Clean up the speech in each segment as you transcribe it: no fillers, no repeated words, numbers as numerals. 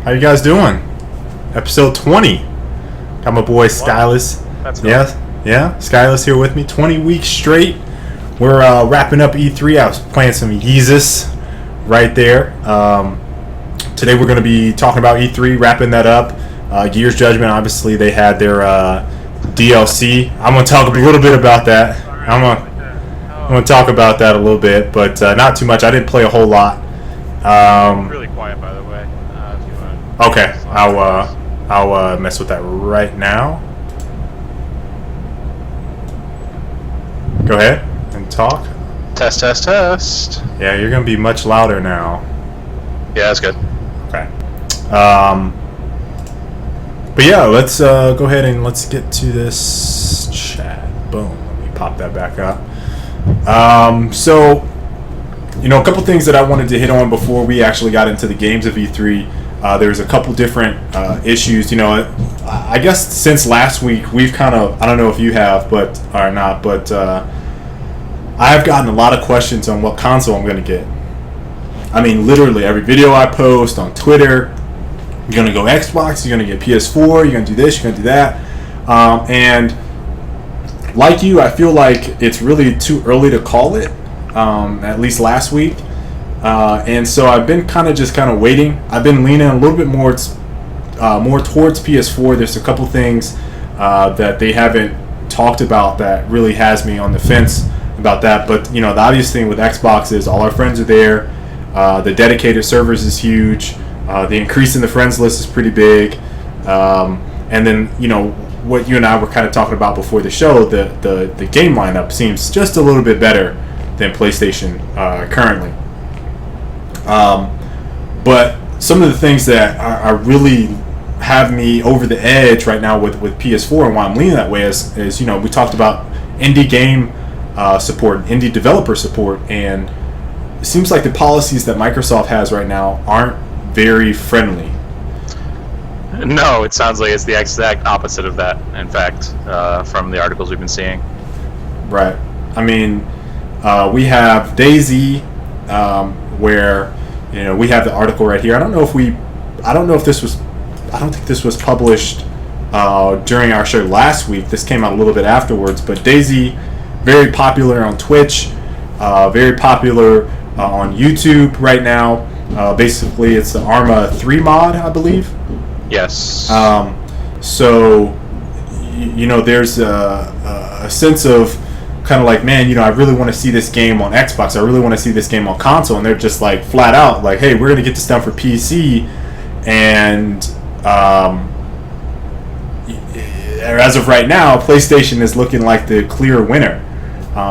How you guys doing? Episode 20. Got my boy Skyless. That's cool. Yeah. Skyless here with me. 20 weeks straight. We're wrapping up E3. I was playing some Yeezus right there. Today we're going to be talking about E3, wrapping that up. Gears Judgment, obviously, they had their DLC. I'm going to talk a little bit about that. I'm going to talk about that a little bit, but not too much. I didn't play a whole lot. Really quiet, by the way. If you want. Okay, I'll mess with that right now. Go ahead and talk. Test. Yeah, you're gonna be much louder now. Yeah, that's good. Okay. But yeah, let's go ahead and let's get to this chat. Boom. Let me pop that back up. So, a couple things that I wanted to hit on before we actually got into the games of E3. There's a couple different issues. I guess since last week we've kind of, I don't know if you have, but I've gotten a lot of questions on what console I'm going to get. I mean, literally every video I post on Twitter, you're going to go Xbox, you're going to get PS4, you're going to do this, you're going to do that. And like you, I feel like it's really too early to call it, at least last week. And so I've been kind of waiting. I've been leaning a little bit more towards PS4. There's a couple things that they haven't talked about that really has me on the fence about that. But the obvious thing with Xbox is all our friends are there. The dedicated servers is huge. The increase in the friends list is pretty big. And then what you and I were kind of talking about before the show, the game lineup seems just a little bit better than PlayStation currently. But some of the things that are really have me over the edge right now with PS4 and why I'm leaning that way is we talked about indie game support, indie developer support, and it seems like the policies that Microsoft has right now aren't very friendly. No, it sounds like it's the exact opposite of that, in fact, from the articles we've been seeing. Right. I mean, we have DayZ, where we have the article right here. I don't think this was published during our show last week. This came out a little bit afterwards. But DayZ, very popular on Twitch, very popular on YouTube right now. Basically, it's the Arma 3 mod, I believe. Yes. So, there's a sense of kind of like, man, I really want to see this game on Xbox. I really want to see this game on console. And they're just like flat out like, hey, we're going to get this done for PC. And as of right now, PlayStation is looking like the clear winner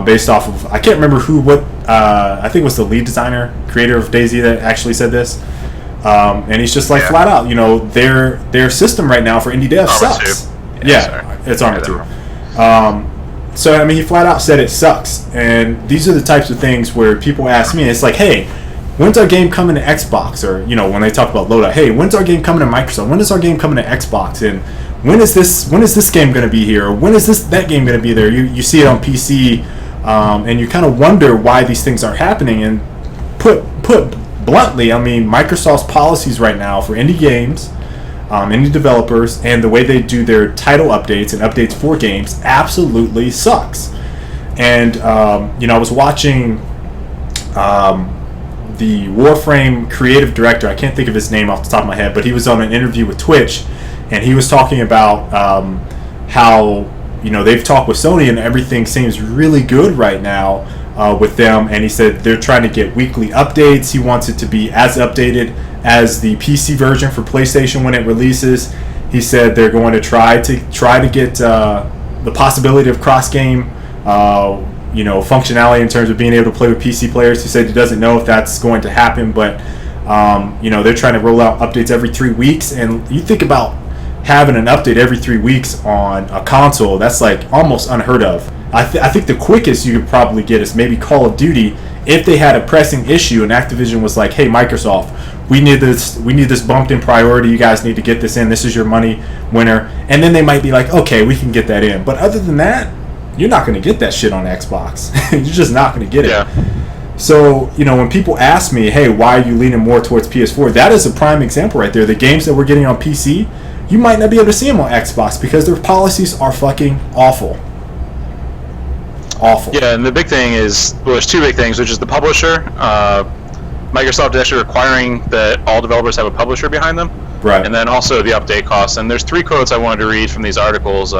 based off of, I can't remember I think it was the lead designer, creator of DayZ that actually said this. And he's just like flat out, their system right now for indie dev sucks. It's Arma 2. So, I mean, he flat out said it sucks. And these are the types of things where people ask me, it's like, hey, when's our game coming to Xbox? Or, when they talk about loadout, hey, when's our game coming to Microsoft? When is our game coming to Xbox? And when is this game going to be here? Or when is that game going to be there? You see it on PC, and you kind of wonder why these things aren't happening. And put bluntly, I mean, Microsoft's policies right now for indie games, indie developers, and the way they do their title updates and updates for games absolutely sucks. And I was watching the Warframe creative director. I can't think of his name off the top of my head, but he was on an interview with Twitch, and he was talking about how they've talked with Sony and everything seems really good right now with them. And he said they're trying to get weekly updates. He wants it to be as updated as the PC version for PlayStation when it releases. He said they're going to try to get the possibility of cross-game, functionality in terms of being able to play with PC players. He said he doesn't know if that's going to happen, but they're trying to roll out updates every 3 weeks. And you think about having an update every 3 weeks on a console, that's like almost unheard of. I think the quickest you could probably get is maybe Call of Duty if they had a pressing issue and Activision was like, hey, Microsoft, we need this bumped in priority. You guys need to get this in. This is your money winner. And then they might be like, okay, we can get that in. But other than that, you're not going to get that shit on Xbox. You're just not going to get it. So, when people ask me, hey, why are you leaning more towards PS4? That is a prime example right there. The games that we're getting on PC, you might not be able to see them on Xbox because their policies are fucking awful. Awful. Yeah, and the big thing is, well, there's two big things, which is the publisher. Microsoft is actually requiring that all developers have a publisher behind them. Right. And then also the update costs. And there's 3 quotes I wanted to read from these articles.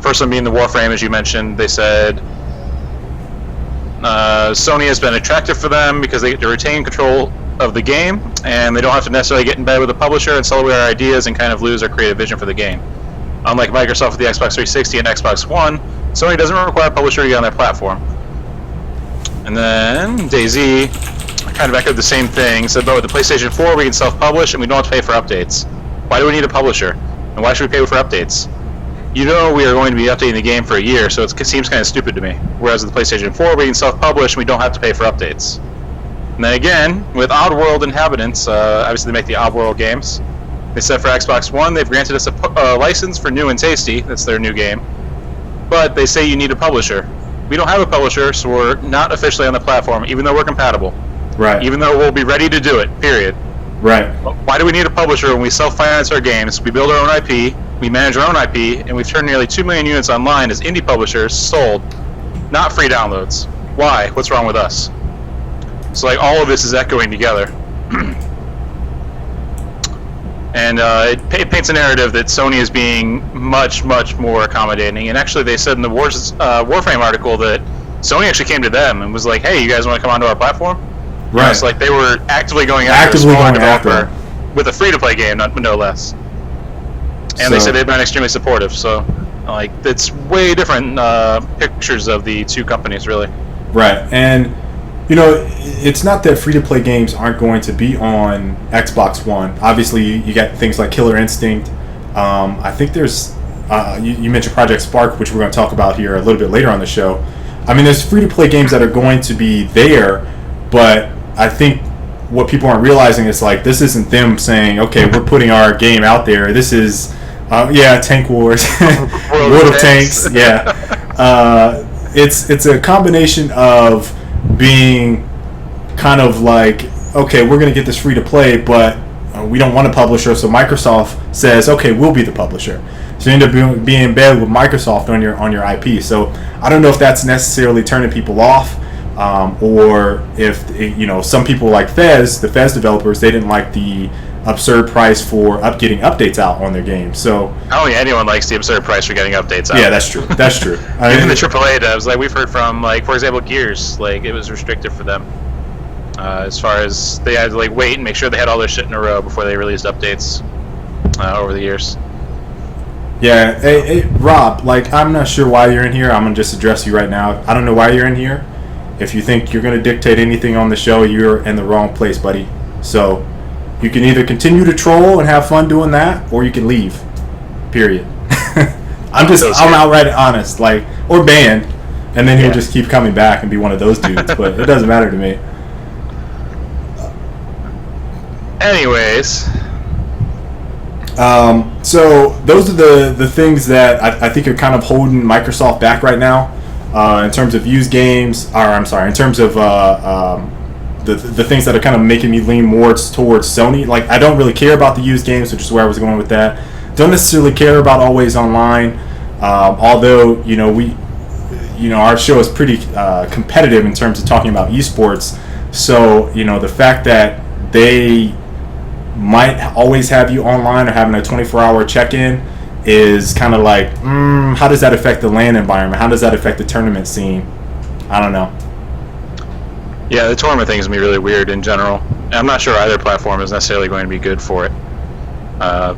First one being the Warframe, as you mentioned. They said Sony has been attractive for them because they get to retain control of the game, and they don't have to necessarily get in bed with a publisher and celebrate our ideas and kind of lose our creative vision for the game. Unlike Microsoft with the Xbox 360 and Xbox One, Sony doesn't require a publisher to get on their platform. And then DayZ kind of echoed the same thing, said, but with the PlayStation 4 we can self-publish and we don't have to pay for updates. Why do we need a publisher? And why should we pay for updates? We are going to be updating the game for a year, so it seems kind of stupid to me. Whereas with the PlayStation 4 we can self-publish and we don't have to pay for updates. And then again, with Oddworld Inhabitants, obviously they make the Oddworld games. They said for Xbox One they've granted us a license for New and Tasty, that's their new game. But they say you need a publisher. We don't have a publisher, so we're not officially on the platform, even though we're compatible. Right. Even though we'll be ready to do it, period. Right. Why do we need a publisher when we self-finance our games, we build our own IP, we manage our own IP, and we've turned nearly 2 million units online as indie publishers sold, not free downloads? Why? What's wrong with us? So all of this is echoing together. And it paints a narrative that Sony is being much, much more accommodating. And actually they said in the Warframe article that Sony actually came to them and was like, hey, you guys want to come onto our platform? Right. It's like they were actively going after a smaller developer with a free-to-play game, no less. And they said they've been extremely supportive. So, it's way different pictures of the two companies, really. Right. And, it's not that free-to-play games aren't going to be on Xbox One. Obviously, you got things like Killer Instinct. I think there's... you mentioned Project Spark, which we're going to talk about here a little bit later on the show. I mean, there's free-to-play games that are going to be there, but I think what people aren't realizing is this isn't them saying, okay, we're putting our game out there. This is, Tank Wars, World of Tanks. Yeah, it's a combination of being kind of okay, we're gonna get this free to play, but we don't want a publisher, so Microsoft says, okay, we'll be the publisher. So you end up being in bed with Microsoft on your IP. So I don't know if that's necessarily turning people off. Or if some people like Fez, the Fez developers, they didn't like the absurd price for getting updates out on their games. So I don't think anyone likes the absurd price for getting updates out. Yeah, that's true. That's true. Even the AAA devs, we've heard from, for example, Gears, it was restricted for them. As far as they had to wait and make sure they had all their shit in a row before they released updates over the years. Yeah, hey, Rob, I'm not sure why you're in here. I'm gonna just address you right now. I don't know why you're in here. If you think you're going to dictate anything on the show, you're in the wrong place, buddy. So you can either continue to troll and have fun doing that, or you can leave. Period. I'm outright honest, or banned, and then he'll just keep coming back and be one of those dudes. But it doesn't matter to me. Anyways, so those are the things that I think are kind of holding Microsoft back right now. In terms of used games, in terms of the things that are kind of making me lean more towards Sony. I don't really care about the used games, which is where I was going with that. Don't necessarily care about Always Online, although our show is pretty competitive in terms of talking about esports. So the fact that they might always have you online or having a 24-hour check-in is kind of how does that affect the LAN environment? How does that affect the tournament scene? I don't know. Yeah, the tournament thing is going to be really weird in general. I'm not sure either platform is necessarily going to be good for it. But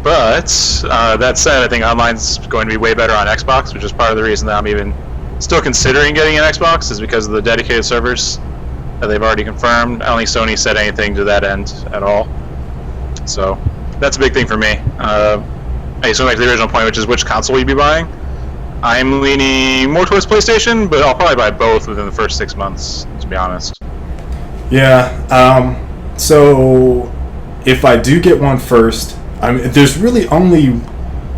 that said, I think online's going to be way better on Xbox, which is part of the reason that I'm even still considering getting an Xbox, is because of the dedicated servers that they've already confirmed. I don't think Sony said anything to that end at all. So that's a big thing for me. I assume back to the original point, which is which console will you be buying? I'm leaning more towards PlayStation, but I'll probably buy both within the first 6 months, to be honest. Yeah. So if I do get one first, there's really only,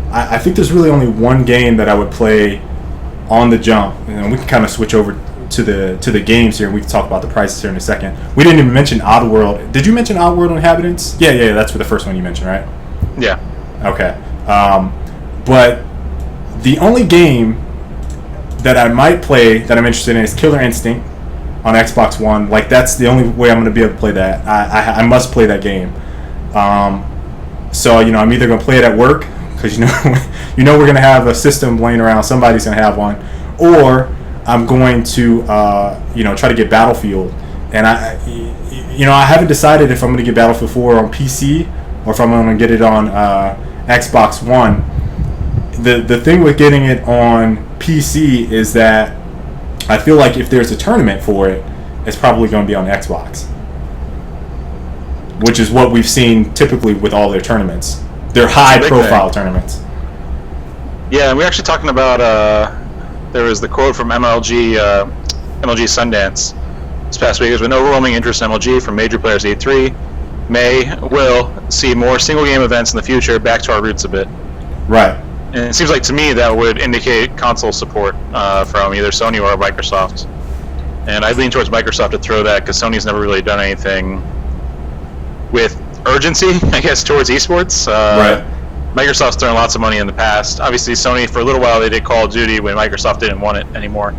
I think there's really only one game that I would play on the jump, and we can kind of switch over the games here, and we can talk about the prices here in a second. We didn't even mention Oddworld. Did you mention Oddworld Inhabitants? Yeah, that's for the first one you mentioned, right? Yeah. Okay. But the only game that I might play that I'm interested in is Killer Instinct on Xbox One. Like, that's the only way I'm going to be able to play that. I must play that game. So, I'm either going to play it at work, because we're going to have a system laying around. Somebody's going to have one. Or I'm going to, try to get Battlefield. And I haven't decided if I'm going to get Battlefield 4 on PC or if I'm going to get it on Xbox One. The thing with getting it on PC is that I feel like if there's a tournament for it, it's probably going to be on Xbox, which is what we've seen typically with all their tournaments. They're high-profile tournaments. Yeah, and we're actually talking about. There was the quote from MLG Sundance this past week. There's been overwhelming interest in MLG from major players at E3. Will see more single-game events in the future. Back to our roots a bit. Right. And it seems like to me that would indicate console support from either Sony or Microsoft. And I lean towards Microsoft to throw that because Sony's never really done anything with urgency, I guess, towards esports. Right. Microsoft's thrown lots of money in the past. Obviously, Sony, for a little while, they did Call of Duty when Microsoft didn't want it anymore.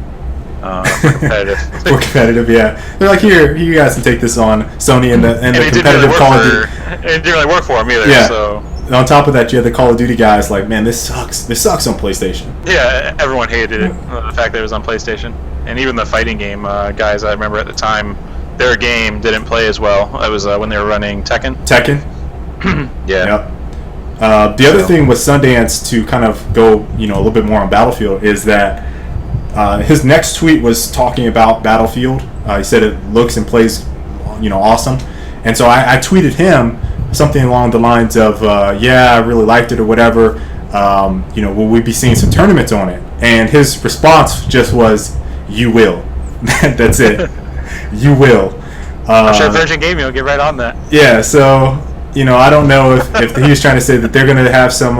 For competitive. For competitive, yeah. They're like, here, you guys can take this on Sony and the competitive Call of Duty. It didn't really work for them either. Yeah. So. On top of that, you had the Call of Duty guys like, man, this sucks. This sucks on PlayStation. Yeah, everyone hated it, the fact that it was on PlayStation. And even the fighting game guys, I remember at the time, their game didn't play as well. It was when they were running Tekken. Yeah. Yep. The other thing with Sundance, to kind of go, a little bit more on Battlefield, is that his next tweet was talking about Battlefield. He said it looks and plays, awesome. And so I tweeted him something along the lines of, I really liked it or whatever. Will we be seeing some tournaments on it? And his response just was, you will. That's it. You will. I'm sure Virgin Gaming will get right on that. Yeah, so, I don't know if he was trying to say that they're going to have some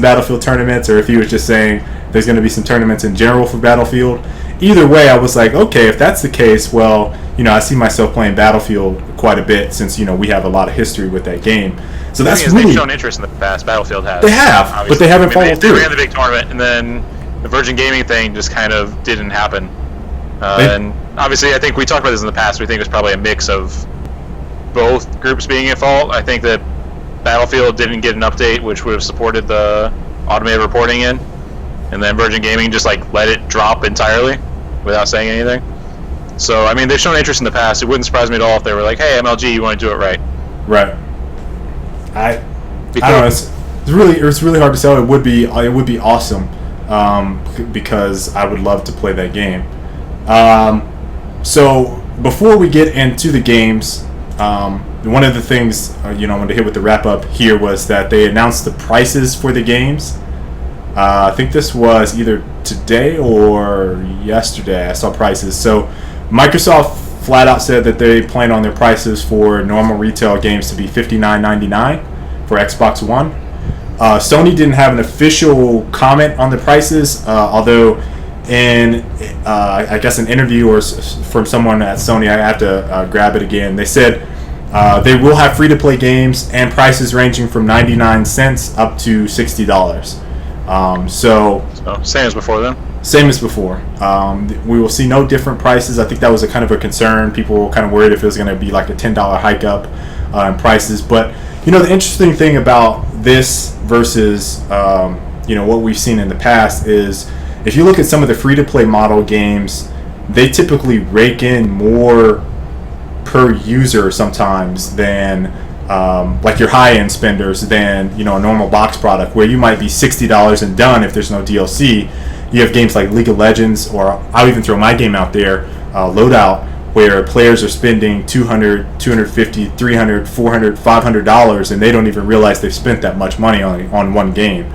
Battlefield tournaments, or if he was just saying there's going to be some tournaments in general for Battlefield. Either way, I was like, okay, if that's the case, well, I see myself playing Battlefield quite a bit since, we have a lot of history with that game. So that's really... They've shown interest in the past. Battlefield has. They have, obviously. But they haven't followed through. They ran the big tournament, and then the Virgin Gaming thing just kind of didn't happen. And obviously, I think we talked about this in the past. We think it was probably a mix of both groups being at fault. I think that Battlefield didn't get an update, which would have supported the automated reporting in. And then Virgin Gaming just let it drop entirely without saying anything. So, they've shown interest in the past. It wouldn't surprise me at all if they were like, hey, MLG, you want to do it right. Right. I don't know. It's really hard to tell. It would be awesome because I would love to play that game. So, before we get into the games, one of the things I wanted to hit with the wrap-up here was that they announced the prices for the games. I think this was either today or yesterday. I saw prices. So Microsoft flat out said that they plan on their prices for normal retail games to be $59.99 for Xbox One. Sony didn't have an official comment on the prices, although in I guess an interview or from someone at Sony, I have to grab it again. They said they will have free-to-play games and prices ranging from 99 cents up to $60. So same as before then? Same as before. We will see no different prices. I think that was a kind of a concern. People were kind of worried if it was going to be like a $10 hike up in prices. But, the interesting thing about this versus, what we've seen in the past is if you look at some of the free-to-play model games, they typically rake in more per user sometimes than like your high-end spenders than a normal box product where you might be $60 and done if there's no DLC. You have games like League of Legends, or I'll even throw my game out there, Loadout, where players are spending $200, $250, $300, $400, $500 and they don't even realize they've spent that much money on one game.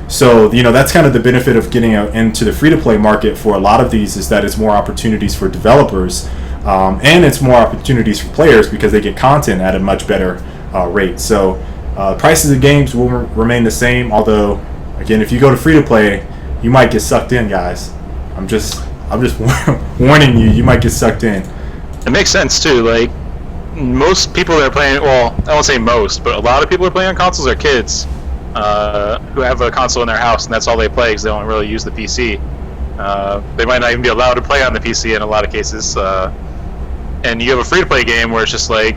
So that's kind of the benefit of getting into the free-to-play market for a lot of these, is that it's more opportunities for developers and it's more opportunities for players because they get content at a much better rate. So prices of games will remain the same, although again, if you go to free to play, you might get sucked in, guys. I'm just I'm just warning you. You might get sucked in. It makes sense too. Like most people that are playing, well, I won't say most, but a lot of people who are playing on consoles are kids who have a console in their house, and that's all they play because they don't really use the PC. They might not even be allowed to play on the PC in a lot of cases. And you have a free-to-play game where it's just like,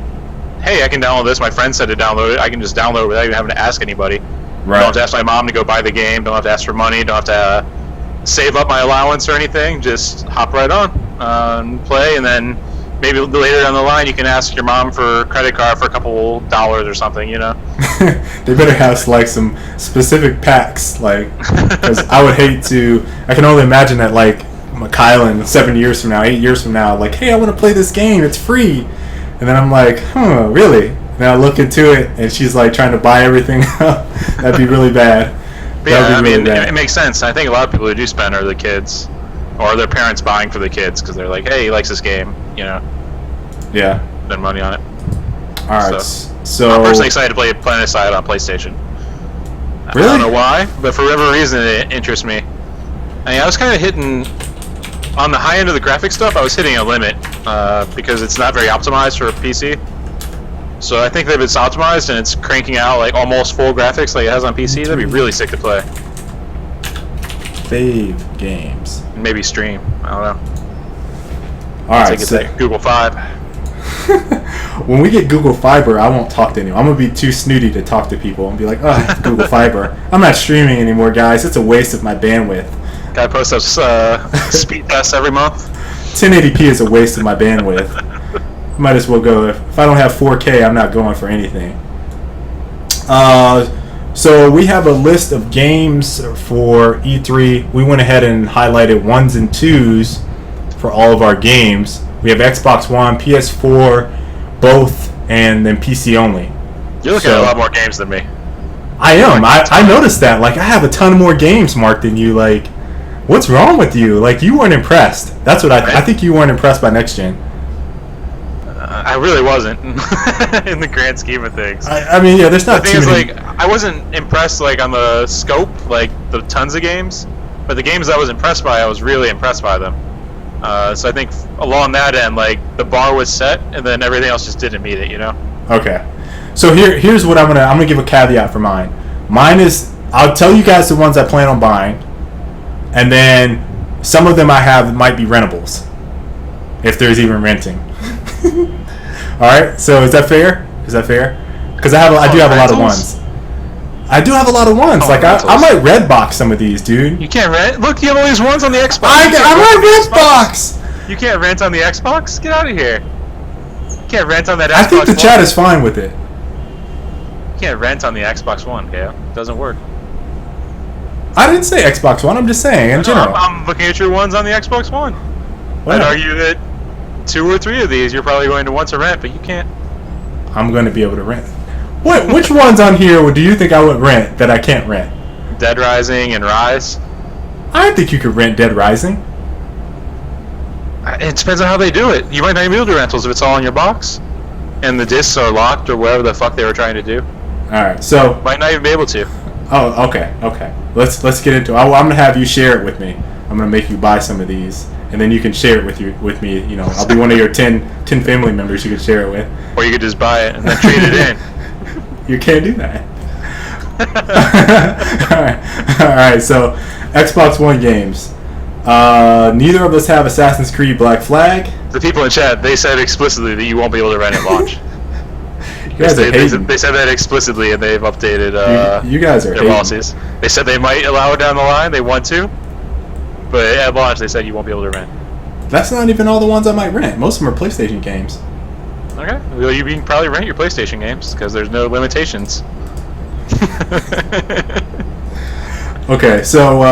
hey, I can download this. My friend said to download it. I can just download it without even having to ask anybody. Right. Don't have to ask my mom to go buy the game. Don't have to ask for money. Don't have to save up my allowance or anything. Just hop right on and play, and then maybe later down the line you can ask your mom for a credit card for a couple dollars or something, you know? They better have like some specific packs, like, because I would hate to. I can only imagine that like Kylan 7 years from now, 8 years from now, like, hey, I want to play this game, it's free, and then I'm like, really? And I look into it, and she's like trying to buy everything up. That'd be really bad. But yeah, I mean, it makes sense. I think a lot of people who do spend are the kids, or their parents buying for the kids because they're like, hey, he likes this game, you know? Yeah. Spend money on it. All right. So I'm personally excited to play PlanetSide on PlayStation. Really? I don't know why, but for whatever reason, it interests me. I mean, I was kind of hitting on the high end of the graphics stuff. I was hitting a limit because it's not very optimized for a PC. So I think that if it's optimized and it's cranking out like almost full graphics like it has on PC, that'd be really sick to play. Fave games. Maybe stream. I don't know. All right. Take it to Google Five. When we get Google Fiber, I won't talk to anyone. I'm gonna be too snooty to talk to people and be like, "Oh, Google Fiber. I'm not streaming anymore, guys. It's a waste of my bandwidth." Guy posts up speed tests every month. 1080p is a waste of my bandwidth. Might as well go. If I don't have 4K, I'm not going for anything. So we have a list of games for E3. We went ahead and highlighted 1s and 2s for all of our games. We have Xbox One, PS4, both, and then PC only. You're looking at a lot more games than me. I am. I noticed that. Like, I have a ton more games marked than you. Like, what's wrong with you? Like, you weren't impressed. That's what I think you weren't impressed by Next Gen. I really wasn't in the grand scheme of things. I mean, yeah, there's not the too thing many. is, like, I wasn't impressed like on the scope, like the tons of games, but the games I was impressed by, I was really impressed by them. So I think along that end, like the bar was set, and then everything else just didn't meet it, you know. Okay, so here's what I'm gonna give a caveat for mine. Mine is, I'll tell you guys the ones I plan on buying, and then some of them I have might be rentables, if there's even renting. All right, so is that fair? Because I do have a lot of ones. I do have a lot of ones. Oh, like I might Redbox some of these, dude. You can't rent. Look, you have all these ones on the Xbox. I might Redbox. You can't rent on the Xbox. Get out of here. You can't rent on that Xbox I think the One. chat is fine with it. You can't rent on the Xbox One, KO. It doesn't work. I didn't say Xbox One. I'm just saying in general. I'm looking at your ones on the Xbox One. Well, I'd argue that 2 or 3 of these you're probably going to want to rent, but you can't. I'm going to be able to rent. Which ones on here do you think I would rent that I can't rent? Dead Rising and Rise. I think you could rent Dead Rising. It depends on how they do it. You might not even be able to do rentals if it's all in your box, and the discs are locked or whatever the fuck they were trying to do. All right, so might not even be able to. Oh, okay. Let's get into it. I'm gonna have you share it with me. I'm gonna make you buy some of these, and then you can share it with me. You know, I'll be one of your 10 family members you can share it with. Or you could just buy it and then trade it in. You can't do that. All right. So Xbox One games. Neither of us have Assassin's Creed Black Flag. The people in chat, they said explicitly that you won't be able to rent at launch. You guys are hating. They said that explicitly, and they've updated you guys are their hating. policies. They said they might allow it down the line. They want to, but at launch they said you won't be able to rent. That's not even all the ones I might rent. Most of them are PlayStation games. Okay, well you can probably rent your PlayStation games because there's no limitations. Okay, so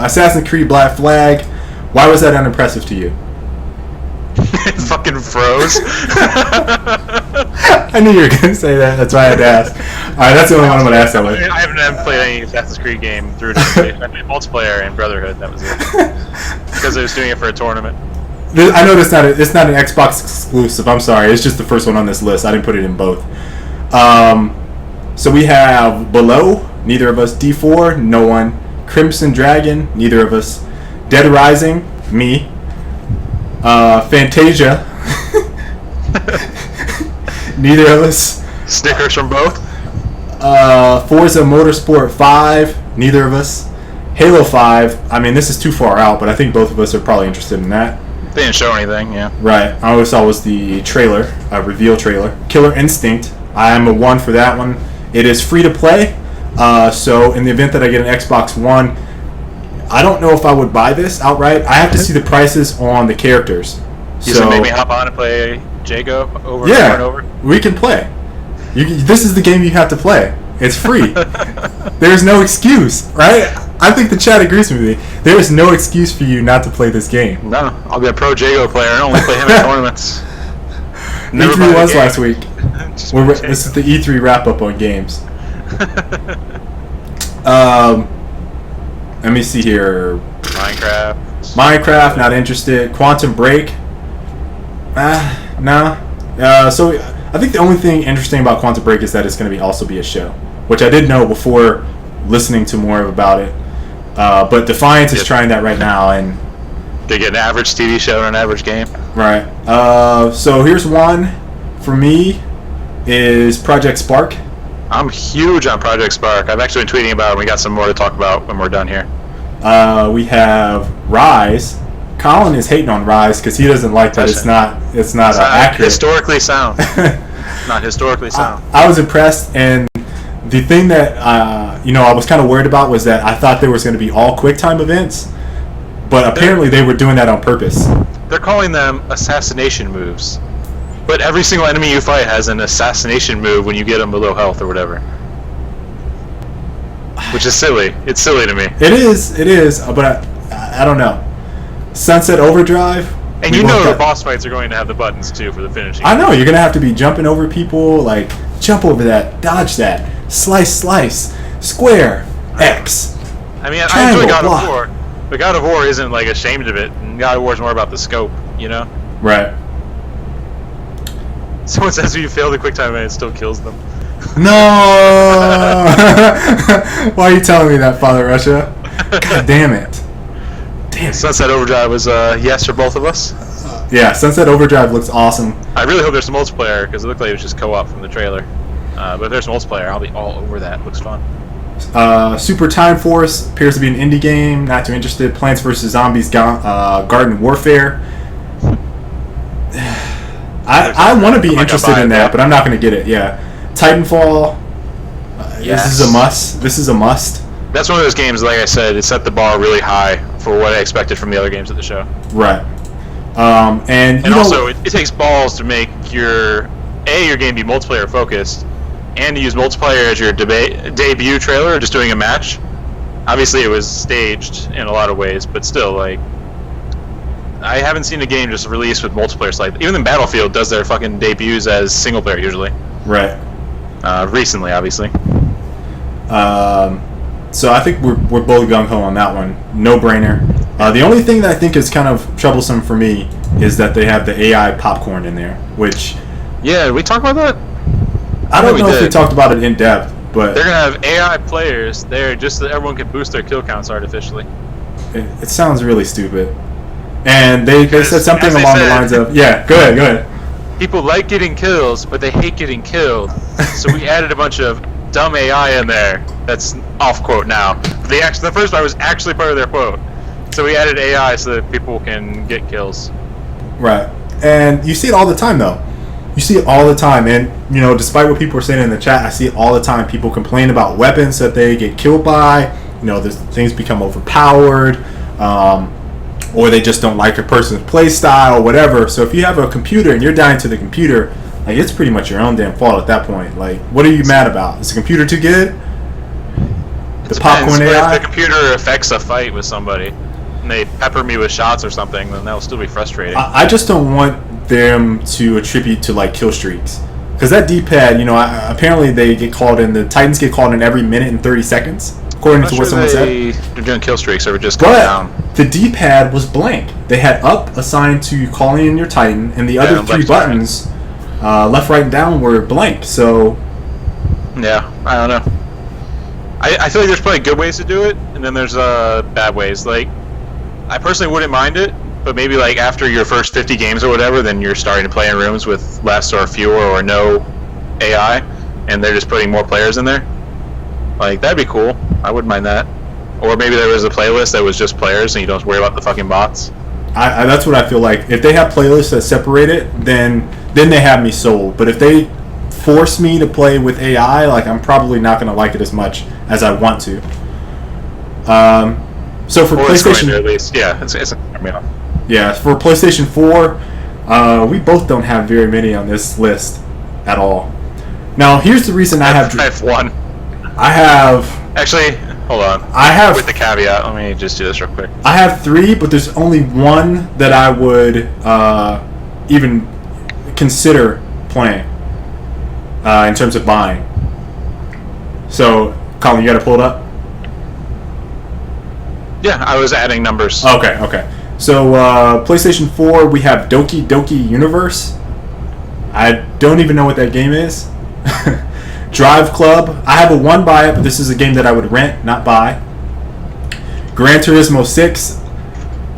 Assassin's Creed Black Flag. Why was that unimpressive to you? It fucking froze. I knew you were gonna say that. That's why I had to ask. All right, that's the only one I'm gonna ask that with. I haven't played any Assassin's Creed game through to I played multiplayer and Brotherhood. That was it. Because I was doing it for a tournament. I know it's not an Xbox exclusive. I'm sorry. It's just the first one on this list. I didn't put it in both. So we have Below. Neither of us. D4. No one. Crimson Dragon. Neither of us. Dead Rising. Me. Fantasia. Neither of us. Snickers from both. Forza Motorsport 5. Neither of us. Halo 5. I mean, this is too far out, but I think both of us are probably interested in that. They didn't show anything, yeah. Right. I always saw was the trailer, reveal trailer. Killer Instinct. I am a 1 for that one. It is free to play. So in the event that I get an Xbox One, I don't know if I would buy this outright. I have to see the prices on the characters. You should make me hop on and play Jago over and over and over. We can play. This is the game you have to play. It's free. There's no excuse, right? I think the chat agrees with me. There is no excuse for you not to play this game. No, I'll be a pro Jago player and only play him in tournaments. E3 was last week. This is the E3 wrap up on games. Let me see here. Minecraft, not interested. Quantum Break. No. So I think the only thing interesting about Quantum Break is that it's going to also be a show, which I did know before listening to more about it. But Defiance is trying that right now, and they get an average TV show and an average game. Right. So here's one for me is Project Spark. I'm huge on Project Spark. I've actually been tweeting about it. We got some more to talk about when we're done here. We have Rise. Colin is hating on Rise because he doesn't like that it's not accurate. Historically sound. Not historically sound. I was impressed, and the thing that I was kind of worried about was that I thought there was going to be all QuickTime events, but apparently they were doing that on purpose. They're calling them assassination moves, but every single enemy you fight has an assassination move when you get them below health or whatever, which is silly. It's silly to me. It is, but I don't know. Sunset Overdrive. And you know the boss fights are going to have the buttons too for the finishing. I know, you're going to have to be jumping over people, like jump over that, dodge that, slice, square, X. I mean, I enjoy God of War, but God of War isn't like ashamed of it, and God of War is more about the scope, you know? Right. Someone says if you fail the QuickTime event, it still kills them. No! Why are you telling me that, Father Russia? God damn it. Damn. Sunset Overdrive was yes for both of us. Yeah, Sunset Overdrive looks awesome. I really hope there's some multiplayer because it looked like it was just co-op from the trailer. But if there's multiplayer, I'll be all over that. It looks fun. Super Time Force appears to be an indie game. Not too interested. Plants vs. Zombies Garden Warfare. I want to be interested in that, but I'm not going to get it. Yeah. Titanfall. Yes. This is a must. That's one of those games, like I said, it set the bar really high for what I expected from the other games at the show. Right. And also, it takes balls to make your game be multiplayer focused, and to use multiplayer as your debut trailer, or just doing a match. Obviously, it was staged in a lot of ways, but still, like, I haven't seen a game just released with multiplayer select. Even then, Battlefield does their fucking debuts as single player usually. Right. Recently, obviously. So I think we're both gung-ho on that one. No-brainer. The only thing that I think is kind of troublesome for me is that they have the AI popcorn in there, which... Yeah, did we talk about that? I don't know if we talked about it in depth, but... They're going to have AI players there just so that everyone can boost their kill counts artificially. It sounds really stupid. And they said something along the lines of... Yeah, go ahead. People like getting kills, but they hate getting killed. So we added a bunch of dumb AI in there. That's off quote now. The first part was actually part of their quote. So we added AI so that people can get kills. Right. And you see it all the time, though. You see it all the time. And, despite what people are saying in the chat, I see it all the time. People complain about weapons that they get killed by. Things become overpowered. Or they just don't like a person's play style, whatever. So if you have a computer and you're dying to the computer, like, it's pretty much your own damn fault at that point. Like, what are you mad about? Is the computer too good? The popcorn AI? If the computer affects a fight with somebody and they pepper me with shots or something, then that'll still be frustrating. I just don't want them to attribute to, like, kill streaks. Because that D-pad, apparently they get called in, the Titans get called in every minute and 30 seconds, according to what someone said. They're doing kill streaks or just going down. The D-pad was blank. They had up assigned to calling in your Titan, and the other three buttons, left, right, and down, were blank. So, yeah, I don't know. I feel like there's probably good ways to do it, and then there's bad ways. Like, I personally wouldn't mind it, but maybe like after your first 50 games or whatever, then you're starting to play in rooms with less or fewer or no AI, and they're just putting more players in there. Like, that'd be cool. I wouldn't mind that. Or maybe there was a playlist that was just players and you don't have to worry about the fucking bots. That's what I feel like. If they have playlists that separate it, then they have me sold. But if they force me to play with AI, like, I'm probably not going to like it as much as I want to. So for PlayStation, at least, yeah, it's yeah, for PlayStation 4, we both don't have very many on this list at all. Now, here's the reason I have one. I have actually. Hold on. I have with the caveat. Let me just do this real quick. I have 3, but there's only one that I would even consider playing in terms of buying. So, Colin, you got to pull it up. Yeah, I was adding numbers. Okay. So, PlayStation 4, we have Doki Doki Universe. I don't even know what that game is. Drive Club. I have a 1 buy it, but this is a game that I would rent, not buy. Gran Turismo 6.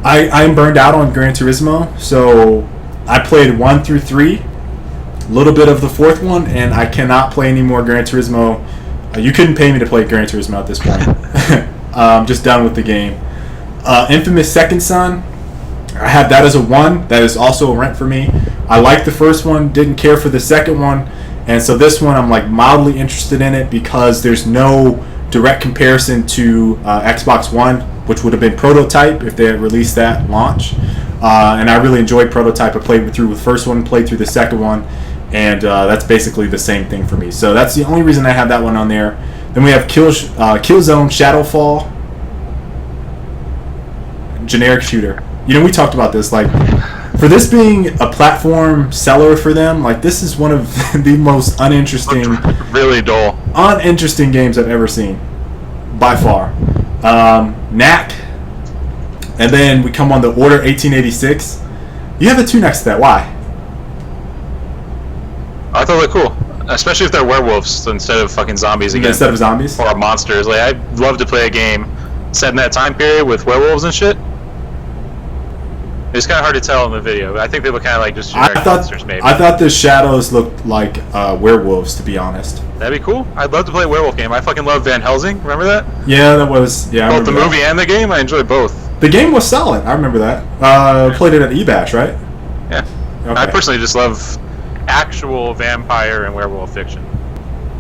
I'm burned out on Gran Turismo, so I played 1 through 3, a little bit of the 4th one, and I cannot play any more Gran Turismo. You couldn't pay me to play Gran Turismo at this point. I'm just done with the game. Infamous Second Son. I have that as a 1. That is also a rent for me. I liked the first one, didn't care for the second one. And so this one, I'm like mildly interested in it because there's no direct comparison to Xbox One, which would have been Prototype if they had released that launch. And I really enjoyed Prototype. I played through the first one, played through the second one, and that's basically the same thing for me. So that's the only reason I have that one on there. Then we have Killzone Shadowfall, generic shooter. You know, we talked about this, like, for this being a platform seller for them, like, this is one of the most really uninteresting games I've ever seen, by far. Knack, and then we come on the Order 1886. You have the 2 next to that. Why? I thought they were cool, especially if they're werewolves instead of fucking zombies again. Instead of zombies? Or monsters. Like, I'd love to play a game set in that time period with werewolves and shit. It's kind of hard to tell in the video, but I think they look kind of like just generic monsters, maybe. I thought the shadows looked like werewolves, to be honest. That'd be cool. I'd love to play a werewolf game. I fucking love Van Helsing. Remember that? Yeah, that was... Yeah, both the movie and the game? I enjoyed both. The game was solid. I remember that. Played it at eBash, right? Yeah. Okay. I personally just love actual vampire and werewolf fiction.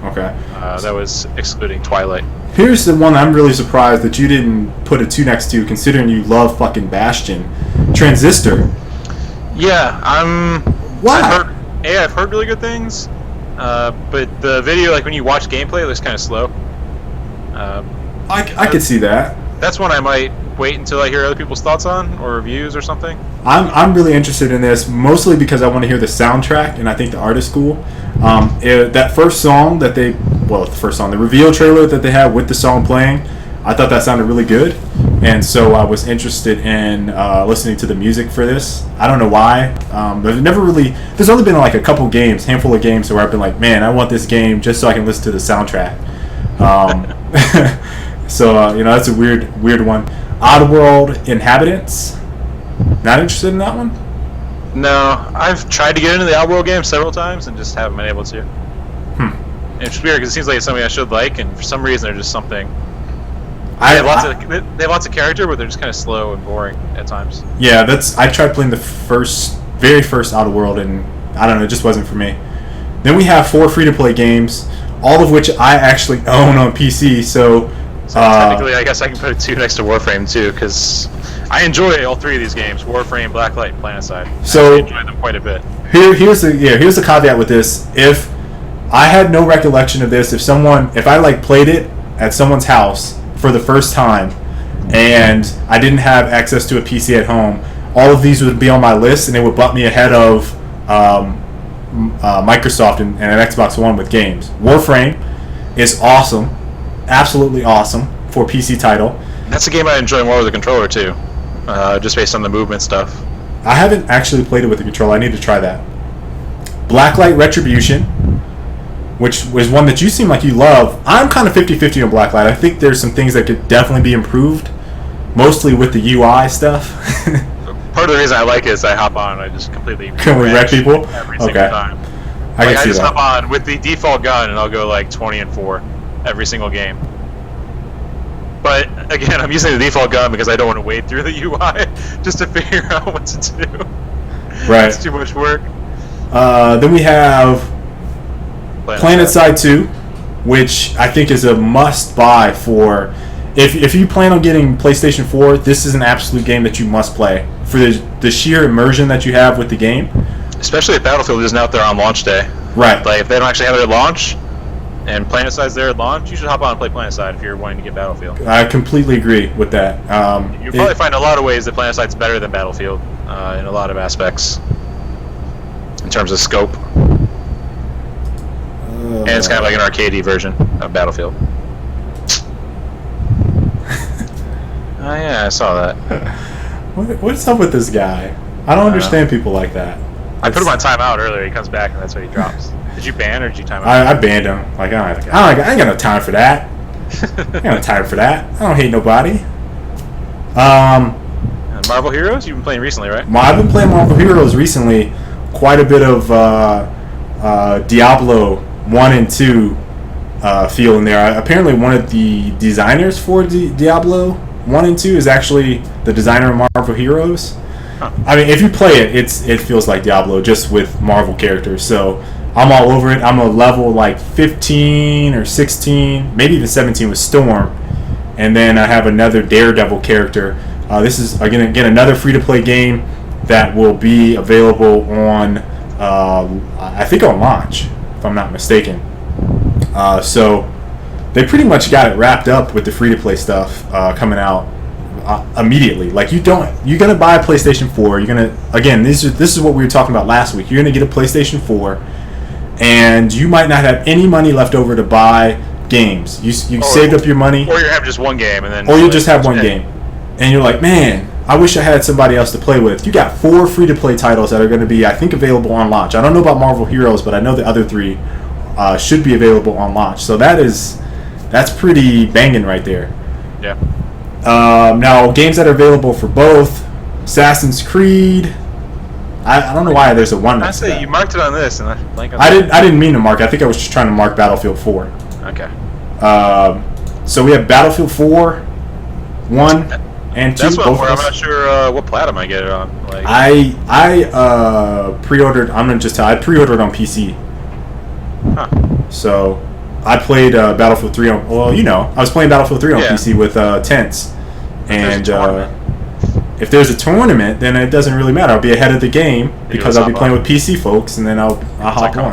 Okay. That was excluding Twilight. Here's the one I'm really surprised that you didn't put a 2 next to, considering you love fucking Bastion. Transistor. Yeah, Why? I've heard really good things, but the video, like when you watch gameplay, it looks kind of slow. I could see that. That's one I might wait until I hear other people's thoughts on, or reviews or something. I'm really interested in this, mostly because I want to hear the soundtrack, and I think the art is cool. That first song that the reveal trailer that they had with the song playing, I thought that sounded really good, and so I was interested in listening to the music for this. I don't know why, but there's only been like a handful of games where I've been like, man, I want this game just so I can listen to the soundtrack. So that's a weird one. Oddworld Inhabitants. Not interested in that one? No, I've tried to get into the Oddworld game several times and just haven't been able to. It's weird because it seems like it's something I should like, and for some reason they're just something. They have lots of character, but they're just kind of slow and boring at times. Yeah, I tried playing the very first Oddworld, and I don't know, it just wasn't for me. Then we have 4 free-to-play games, all of which I actually own on PC. So technically, I guess I can put a 2 next to Warframe too, because I enjoy all 3 of these games: Warframe, Blacklight, and PlanetSide. So I enjoy them quite a bit. Here's the caveat with this. If I had no recollection of this, if I played it at someone's house for the first time, and I didn't have access to a PC at home, all of these would be on my list, and it would bump me ahead of Microsoft and an Xbox One with games. Warframe is awesome, absolutely awesome for a PC title. That's a game I enjoy more with a controller too, just based on the movement stuff. I haven't actually played it with a controller. I need to try that. Blacklight Retribution, which was one that you seem like you love. I'm kind of 50-50 on Blacklight. I think there's some things that could definitely be improved, mostly with the UI stuff. part of the reason I like it is I hop on, I just completely Can we wreck people? every single time. I just hop on with the default gun and I'll go like 20-4 every single game. But again, I'm using the default gun because I don't want to wade through the UI just to figure out what to do. Right. It's too much work. Then we have PlanetSide 2, which I think is a must-buy for... If you plan on getting PlayStation 4, this is an absolute game that you must play for the sheer immersion that you have with the game. Especially if Battlefield isn't out there on launch day. Right. Like, if they don't actually have it at launch, and PlanetSide's there at launch, you should hop on and play PlanetSide if you're wanting to get Battlefield. I completely agree with that. You'll probably find a lot of ways that PlanetSide's better than Battlefield in a lot of aspects, in terms of scope. And it's kind of like an arcadey version of Battlefield. Oh yeah, I saw that. What's up with this guy? I don't understand people like that. I put him on timeout earlier. He comes back and that's what he drops. Did you ban or did you time out? I banned him. Like I ain't got no time for that. I ain't got no time for that. I don't hate nobody. Marvel Heroes? You've been playing recently, right? I've been playing Marvel Heroes recently. Quite a bit of Diablo 1 and 2 feel in there. Apparently, one of the designers for Diablo 1 and 2 is actually the designer of Marvel Heroes. Huh. I mean, if you play it, it feels like Diablo, just with Marvel characters. So I'm all over it. I'm a level like 15 or 16, maybe even 17 with Storm. And then I have another Daredevil character. This is, again, another free-to-play game that will be available on, I think on launch, if I'm not mistaken. So they pretty much got it wrapped up with the free-to-play stuff coming out immediately. Like you're gonna buy a PlayStation 4. You're gonna, again, this is what we were talking about last week. You're gonna get a PlayStation 4, and you might not have any money left over to buy games. You saved up your money, or you have just one game, and then, or you just have one game, and you're like, man, I wish I had somebody else to play with. You got 4 free-to-play titles that are going to be, I think, available on launch. I don't know about Marvel Heroes, but I know the other 3 should be available on launch. So that's pretty banging right there. Yeah. Now, games that are available for both, Assassin's Creed. I don't know why there's a 1 next to that. You marked it on this, and I didn't mean to mark it. I think I was just trying to mark Battlefield 4. Okay. So we have Battlefield 4, 1 and 2. That's what I'm not sure what platinum I get it on. Like, I pre-ordered. I'm gonna just tell. I pre-ordered on PC. Huh. So I played Battlefield 3 on. Well, I was playing Battlefield 3 on PC with Tents, and if there's a tournament, then it doesn't really matter. I'll be ahead of the game because I'll be playing with PC folks, and then I'll hop on.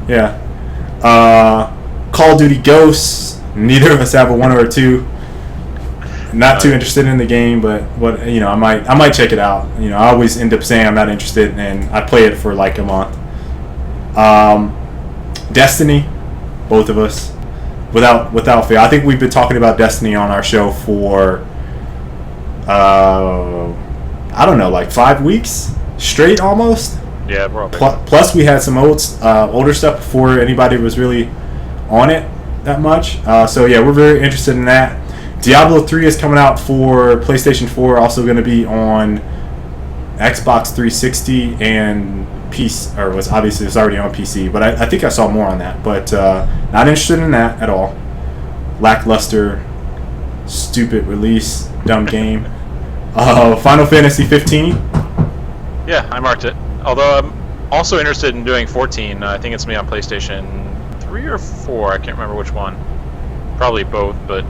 Yeah. Call of Duty Ghosts. Neither of us have a 1 or a 2. Not too interested in the game, but I might check it out. I always end up saying I'm not interested, and I play it for like a month. Destiny, both of us, without fail. I think we've been talking about Destiny on our show for I don't know, like 5 weeks straight almost. Yeah, probably. Plus, we had some older stuff before anybody was really on it that much. So yeah, we're very interested in that. Diablo 3 is coming out for PlayStation 4, also going to be on Xbox 360 and PC, or was obviously it's already on PC, but I think I saw more on that. But not interested in that at all. Lackluster, stupid release, dumb game. Final Fantasy 15. Yeah, I marked it. Although I'm also interested in doing 14. I think it's me on PlayStation 3 or 4. I can't remember which one. Probably both, but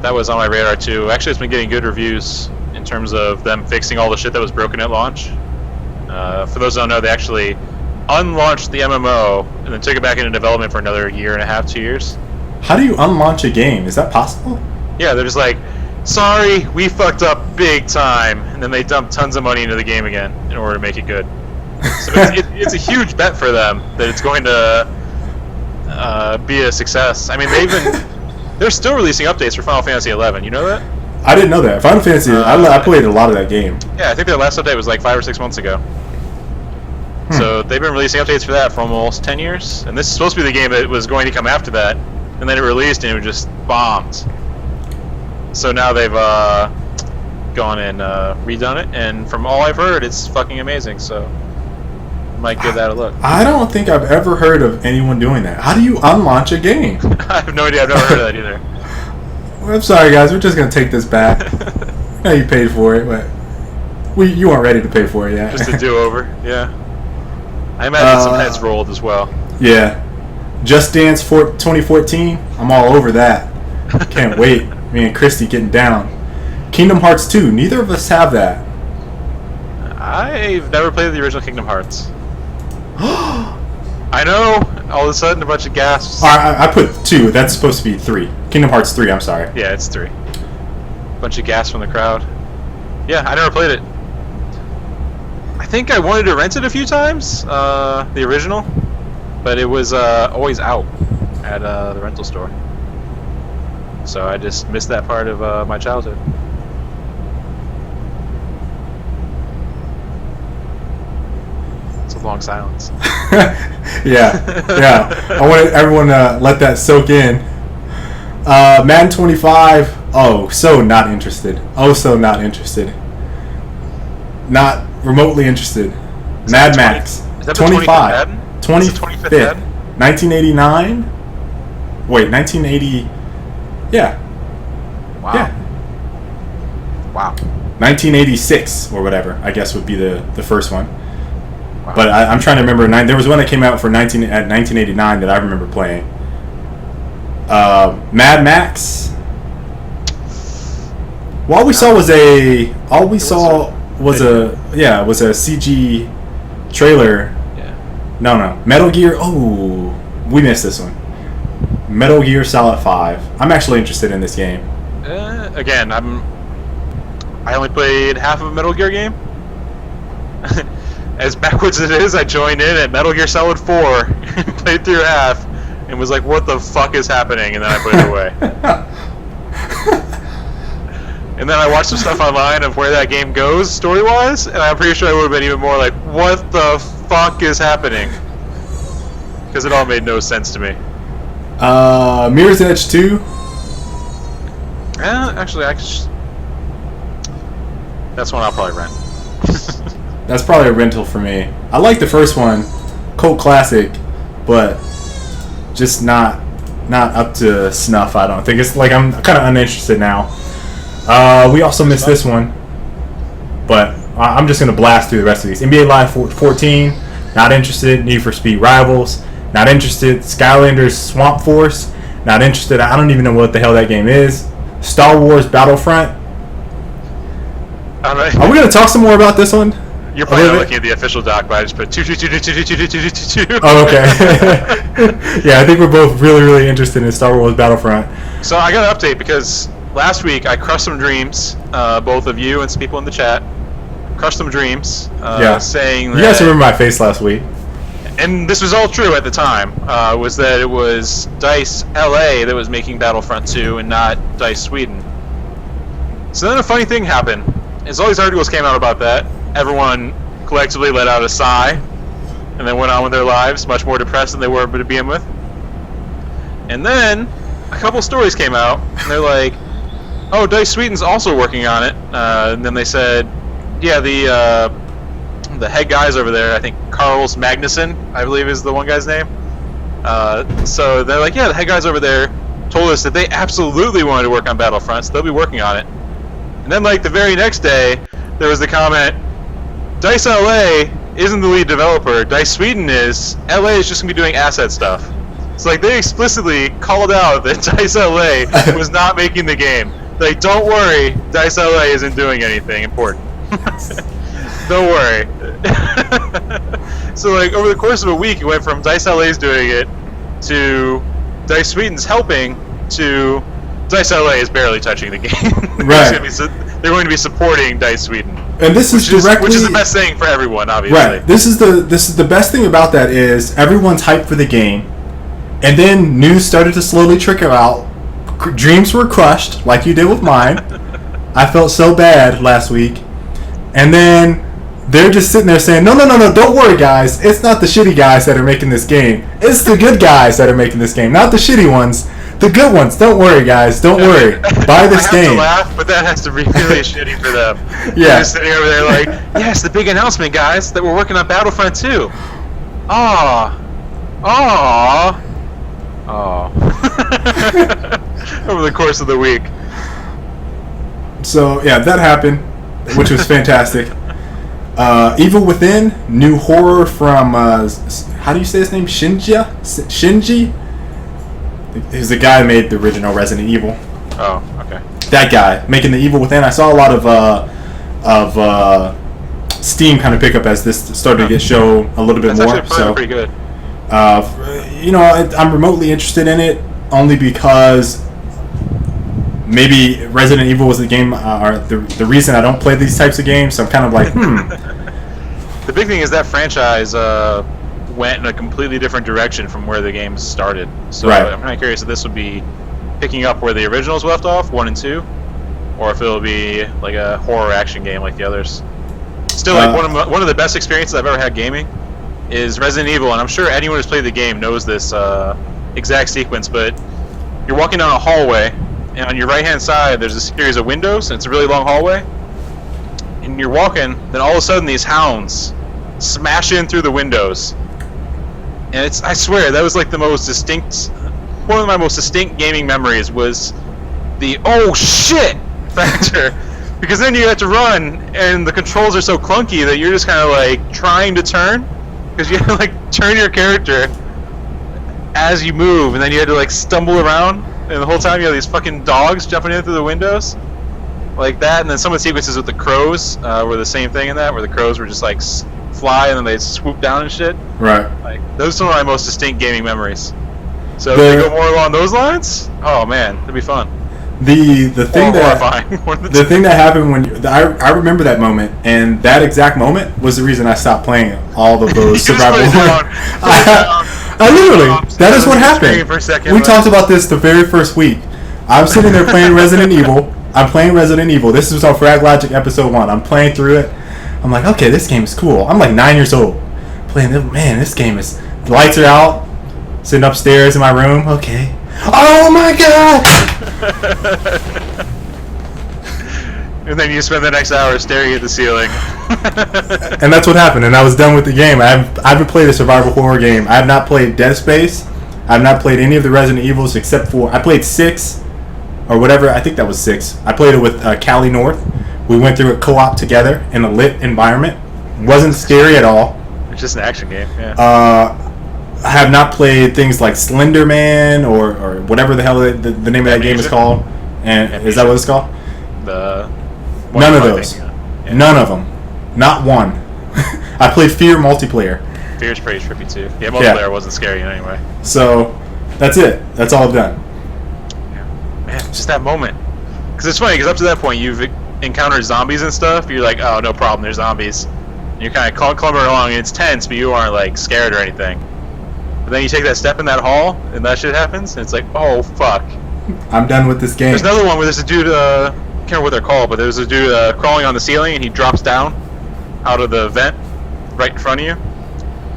that was on my radar too. Actually, it's been getting good reviews in terms of them fixing all the shit that was broken at launch. For those who don't know, they actually unlaunched the MMO and then took it back into development for another 1.5 to 2 years. How do you unlaunch a game? Is that possible? Yeah, they're just like, sorry, we fucked up big time, and then they dump tons of money into the game again in order to make it good. So it's a huge bet for them that it's going to be a success. I mean, they're still releasing updates for Final Fantasy 11. You know that? I didn't know that. Final Fantasy, I played a lot of that game. Yeah, I think their last update was like 5 or 6 months ago. So they've been releasing updates for that for almost 10 years, and this is supposed to be the game that was going to come after that, and then it released and it just bombed. So now they've got gone and redone it, and from all I've heard, it's fucking amazing. So I might give that a look. I don't think I've ever heard of anyone doing that. How do you unlaunch a game? I have no idea. I've never heard of that either. Well, I'm sorry, guys. We're just gonna take this back. I know you paid for it, but you weren't ready to pay for it yet. Just a do-over. Yeah. I imagine some heads rolled as well. Yeah. Just Dance 2014. I'm all over that. Can't wait. Me and Christy getting down. Kingdom Hearts 2. Neither of us have that. I've never played the original Kingdom Hearts. I know. All of a sudden, a bunch of gasps. I put 2. That's supposed to be 3. Kingdom Hearts 3. I'm sorry. Yeah, it's 3. Bunch of gasps from the crowd. Yeah, I never played it. I think I wanted to rent it a few times, the original, but it was always out at the rental store. So I just missed that part of my childhood. It's a long silence. yeah. I wanted everyone to let that soak in. Madden 25. Oh, so not interested. Oh, so not interested. Not remotely interested. Mad Max. Is that 25. 25th 25th. 1989. Wait, 1980. Yeah. Wow. Yeah. Wow. 1986 or whatever, I guess would be the first one. Wow. But I'm trying to remember. There was one that came out for 1989 that I remember playing. Mad Max. All we saw was a CG trailer. Yeah. No. Metal Gear. Oh, we missed this one. Metal Gear Solid 5. I'm actually interested in this game. Again, I only played half of a Metal Gear game. As backwards as it is, I joined in at Metal Gear Solid 4, played through half, and was like, "What the fuck is happening?" And then I put it away. And then I watched some stuff online of where that game goes story-wise, and I'm pretty sure I would have been even more like, "What the fuck is happening?" Because it all made no sense to me. Mirror's Edge 2. Actually, that's one I'll probably rent. That's probably a rental for me. I like the first one, cult classic, but just not up to snuff. I don't think. It's like I'm kind of uninterested now. We also missed this one, but I'm just gonna blast through the rest of these. NBA Live 14, not interested. Need for Speed Rivals, not interested. Skylanders Swamp Force, not interested. I don't even know what the hell that game is. Star Wars Battlefront. All right. Are we gonna talk some more about this one? You're probably not looking at the official doc, but I just put 2. Oh, okay. Yeah, I think we're both really interested in Star Wars Battlefront. So I got an update because last week I crushed some dreams, both of you and some people in the chat. Crushed some dreams, saying that... You guys remember my face last week. And this was all true at the time, was that it was DICE LA that was making Battlefront 2 and not DICE Sweden. So then a funny thing happened. As all these articles came out about that, everyone collectively let out a sigh and then went on with their lives, much more depressed than they were to begin with. And then a couple stories came out, and they're like, "Oh, DICE Sweden's also working on it." And then they said, "Yeah, the head guys over there, I think Carls Magnuson, I believe is the one guy's name." So they're like, "Yeah, the head guys over there told us that they absolutely wanted to work on Battlefront, so they'll be working on it." And then, like, the very next day, there was the comment, "DICE LA isn't the lead developer. DICE Sweden is. LA is just going to be doing asset stuff." It's like they explicitly called out that DICE LA was not making the game. Like, don't worry, DICE LA isn't doing anything important. Don't worry. So, like, over the course of a week, it went from DICE LA's doing it to DICE Sweden's helping to DICE LA is barely touching the game. Right. They're going to be supporting DICE Sweden. And this is directly, which is the best thing for everyone, obviously. Right. This is the best thing about that is everyone's hyped for the game, and then news started to slowly trickle out. Dreams were crushed, like you did with mine. I felt so bad last week, and then they're just sitting there saying, "No, don't worry, guys. It's not the shitty guys that are making this game. It's the good guys that are making this game, not the shitty ones. The good ones. Don't worry, guys. Don't worry. Buy this game. I have to laugh, but that has to be really shitty for them. Yeah. They're just sitting over there like, yes, the big announcement, guys, that we're working on Battlefront 2. Aww. Over the course of the week. So, yeah, that happened, which was fantastic. Evil Within, new horror from, how do you say his name? Shinji? He's the guy who made the original Resident Evil. Oh, okay. That guy, making the Evil Within. I saw a lot of Steam kind of pick up as this started to get shown a little bit That's more. Actually so pretty good. I'm remotely interested in it only because maybe Resident Evil was the game or the reason I don't play these types of games. So I'm kind of like, The big thing is that franchise went in a completely different direction from where the games started. So right. I'm kind of curious if this would be picking up where the originals left off, 1 and 2, or if it'll be like a horror action game like the others. Still, like one of the best experiences I've ever had gaming is Resident Evil, and I'm sure anyone who's played the game knows this exact sequence. But you're walking down a hallway, and on your right-hand side, there's a series of windows, and it's a really long hallway. And you're walking, then all of a sudden these hounds smash in through the windows. And I swear, that was like one of my most distinct gaming memories was the oh shit factor. Because then you have to run, and the controls are so clunky that you're just kind of like trying to turn, because you have to like turn your character as you move, and then you had to like stumble around, and the whole time you have these fucking dogs jumping in through the windows, like that. And then some of the sequences with the crows were the same thing in that, where the crows were just like fly and then they swoop down and shit. right. Like those are some of my most distinct gaming memories. So if they go more along those lines, oh man, it'd be fun. The thing that horrifying. the thing that happened when I remember that moment, and that exact moment was the reason I stopped playing all of those survival horror. I literally, that is what happened. For a second, We talked about this the very first week. I'm sitting there playing Resident Evil. I'm playing Resident Evil. This was on Frag Logic episode 1. I'm playing through it. I'm like, okay, this game is cool. I'm like 9 years old. Playing this, man, this game is... The lights are out. Sitting upstairs in my room. Okay. Oh my god! And then you spend the next hour staring at the ceiling. And that's what happened. And I was done with the game. I haven't played a survival horror game. I have not played Dead Space. I have not played any of the Resident Evils except for... I played 6. Or whatever. I think that was 6. I played it with Callie North. We went through a co-op together in a lit environment. Wasn't scary at all. It's just an action game, yeah. I have not played things like Slender Man or whatever the hell the name of that game is called. And is that what it's called? None of those. Yeah. None of them. Not one. I played Fear multiplayer. Fear's pretty trippy too. Yeah, multiplayer wasn't scary in any way. So that's it. That's all I've done. Yeah. Man, just that moment. Because it's funny, because up to that point you've encountered zombies and stuff. You're like, oh, no problem, there's zombies. And you're kind of clumbering along, and it's tense, but you aren't like scared or anything. But then you take that step in that hall, and that shit happens, and it's like, oh fuck. I'm done with this game. There's another one where there's a dude, I can't remember what they're called, but there's a dude crawling on the ceiling, and he drops down out of the vent right in front of you.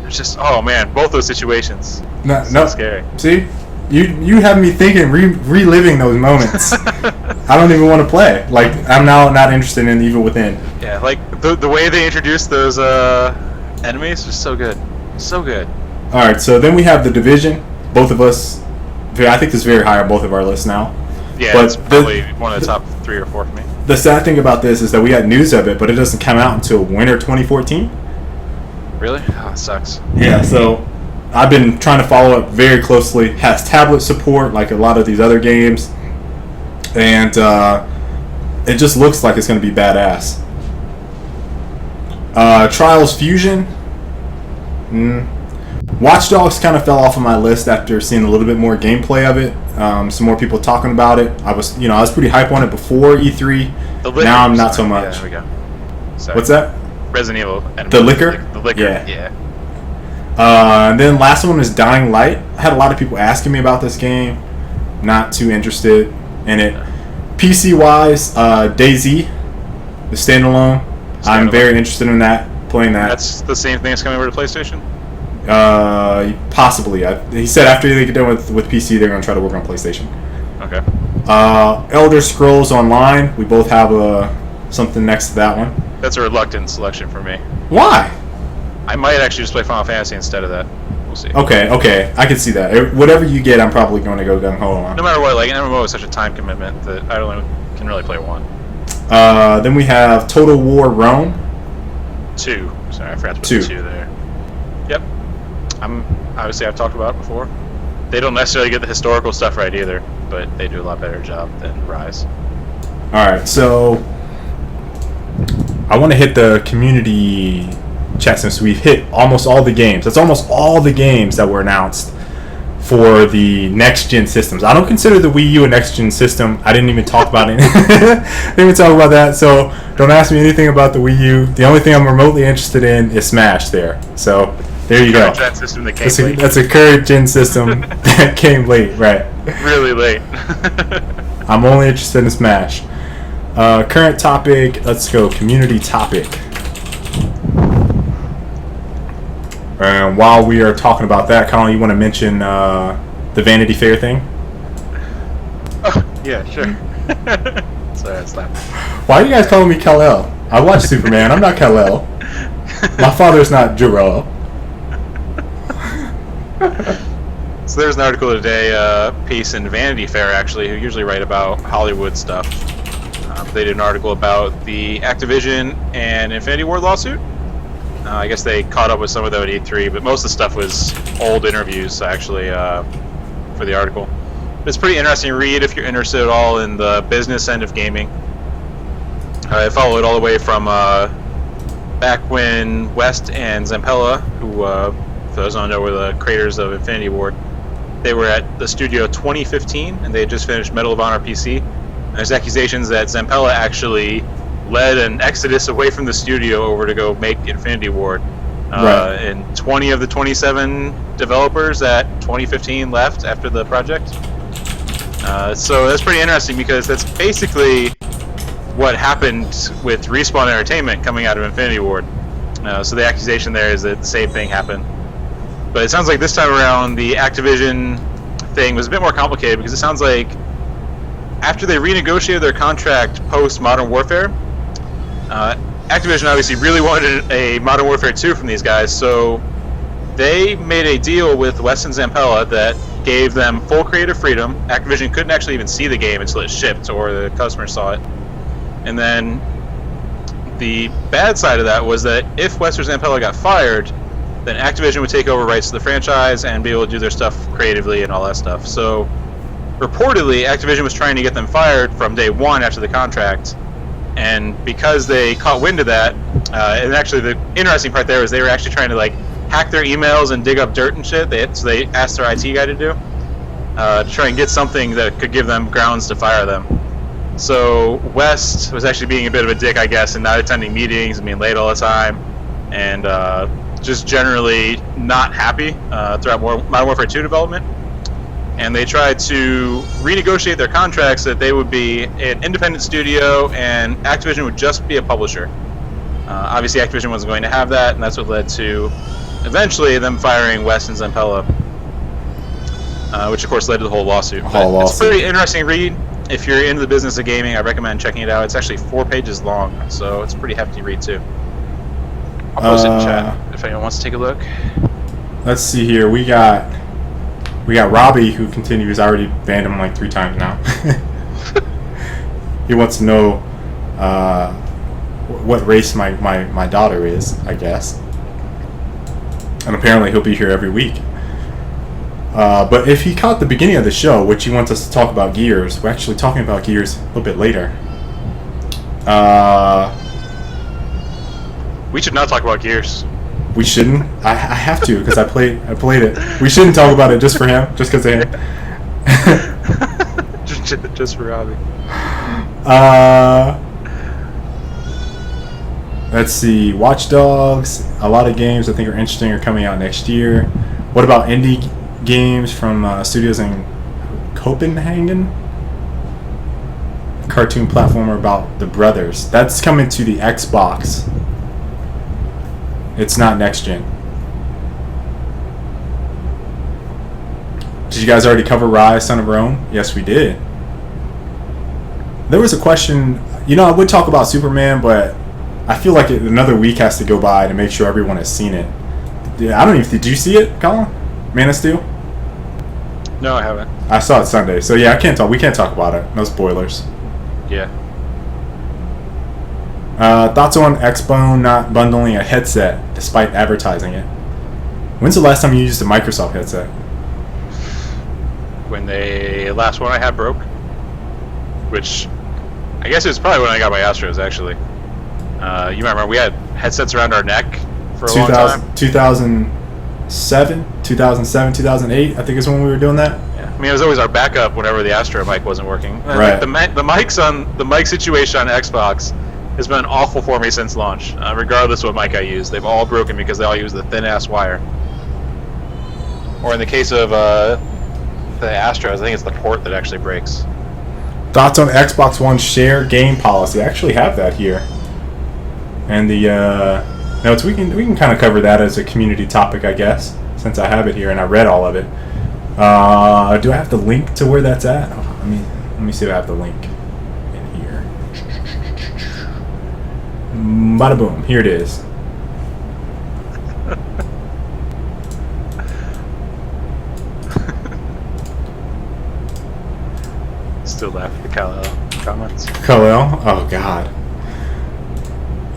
It's just, oh man, both those situations. No, scary. See, you have me thinking, reliving those moments. I don't even want to play. Like, I'm now not interested in Evil Within. Yeah, like the way they introduced those enemies was so good, so good. All right, so then we have The Division. Both of us, I think this is very high on both of our lists now. Yeah, but it's probably one of the top 3 or 4 for me. The sad thing about this is that we had news of it, but it doesn't come out until winter 2014. Really? Oh, it sucks. Yeah, so I've been trying to follow it very closely. Has tablet support like a lot of these other games, and it just looks like it's going to be badass. Trials Fusion. Watch Dogs kind of fell off of my list after seeing a little bit more gameplay of it. Some more people talking about it. I was pretty hype on it before E3. Now I'm not so much. Yeah, there we go. Sorry. What's that? Resident Evil. The Liquor? The Liquor. Yeah. And then last one is Dying Light. I had a lot of people asking me about this game. Not too interested in it. PC wise, DayZ, the standalone. I'm very interested in that. Playing that. That's the same thing that's coming over to PlayStation. Possibly. He said after they get done with PC, they're going to try to work on PlayStation. Okay. Elder Scrolls Online. We both have something next to that one. That's a reluctant selection for me. Why? I might actually just play Final Fantasy instead of that. We'll see. Okay. I can see that. Whatever you get, I'm probably going to go gung ho on. No matter what, like an MMO is such a time commitment that I only can really play one. Then we have Total War Rome. 2. Sorry, I forgot to put 2. the 2 there. Yep. Obviously I've talked about it before. They don't necessarily get the historical stuff right either, but they do a lot better job than Rise. Alright, so I want to hit the community chat since we've hit almost all the games. That's almost all the games that were announced for the next-gen systems. I don't consider the Wii U a next-gen system. I didn't even talk about it. Didn't even talk about that, so don't ask me anything about the Wii U. The only thing I'm remotely interested in is Smash there. So there you go. That system that came late. That's a current-gen system that came late, right. Really late. I'm only interested in Smash. Current topic, let's go. Community topic. And while we are talking about that, Colin, you want to mention the Vanity Fair thing? Oh, yeah, sure. Sorry, I slapped. Why are you guys calling me Kal-El? I watch Superman. I'm not Kal-El. My father's not Jor-El. So there's an article today, piece in Vanity Fair, actually, who usually write about Hollywood stuff. They did an article about the Activision and Infinity Ward lawsuit. I guess they caught up with some of that at E3, but most of the stuff was old interviews, actually, for the article. But it's pretty interesting to read if you're interested at all in the business end of gaming. I follow it all the way from back when West and Zampella, who, for those who don't know, were the creators of Infinity Ward, they were at the studio 2015, and they had just finished Medal of Honor PC. And there's accusations that Zampella actually led an exodus away from the studio over to go make Infinity Ward. Right. And 20 of the 27 developers at 2015 left after the project. So that's pretty interesting because that's basically what happened with Respawn Entertainment coming out of Infinity Ward. So the accusation there is that the same thing happened. But it sounds like this time around the Activision thing was a bit more complicated because it sounds like after they renegotiated their contract post Modern Warfare, Activision obviously really wanted a Modern Warfare 2 from these guys, so they made a deal with West and Zampella that gave them full creative freedom. Activision couldn't actually even see the game until it shipped or the customer saw it. And then the bad side of that was that if West or Zampella got fired, then Activision would take over rights to the franchise and be able to do their stuff creatively and all that stuff. So reportedly, Activision was trying to get them fired from day one after the contract. And because they caught wind of that, and actually the interesting part there was they were actually trying to like hack their emails and dig up dirt and shit. So they asked their IT guy to do to try and get something that could give them grounds to fire them. So West was actually being a bit of a dick, I guess, and not attending meetings and being late all the time, and just generally not happy throughout Modern Warfare 2 development. And they tried to renegotiate their contracts so that they would be an independent studio and Activision would just be a publisher. Obviously, Activision wasn't going to have that, and that's what led to eventually them firing West and Zampella, which of course led to the whole lawsuit. It's a pretty interesting read. If you're into the business of gaming, I recommend checking it out. It's actually 4 pages long, so it's a pretty hefty read too. I'll post it in chat if anyone wants to take a look. Let's see here. We got Robbie, who continues. I already banned him like 3 times now. He wants to know what race my daughter is, I guess. And apparently he'll be here every week. But if he caught the beginning of the show, which he wants us to talk about Gears, we're actually talking about Gears a little bit later. We should not talk about Gears. We shouldn't. I have to because I played it. We shouldn't talk about it just for him, just because of him. just for Robbie. Let's see. Watch Dogs. A lot of games I think are interesting are coming out next year. What about indie games from studios in Copenhagen? Cartoon platformer about the brothers. That's coming to the Xbox. It's not next gen. Did you guys already cover Rise, Son of Rome? Yes, we did. There was a question. I would talk about Superman, but I feel like another week has to go by to make sure everyone has seen it. I don't even. Did you see it, Colin? Man of Steel? No, I haven't. I saw it Sunday, so yeah, we can't talk about it. No spoilers. Yeah. Thoughts on Xbone not bundling a headset despite advertising it? When's the last time you used a Microsoft headset? When the last one I had broke, which I guess it was probably when I got my Astros, actually. You remember we had headsets around our neck for a long time? 2007, 2008, I think is when we were doing that. Yeah. I mean, it was always our backup whenever the Astro mic wasn't working. Right. The mic situation on Xbox has been awful for me since launch, regardless of what mic I use. They've all broken because they all use the thin-ass wire. Or in the case of the Astros, I think it's the port that actually breaks. Thoughts on Xbox One shared game policy? I actually have that here. And notes, we can kind of cover that as a community topic, I guess, since I have it here and I read all of it. Do I have the link to where that's at? Oh, let me see if I have the link in here. Bada boom, here it is. Still laugh at the Kal-El comments. Kal-El? Oh God.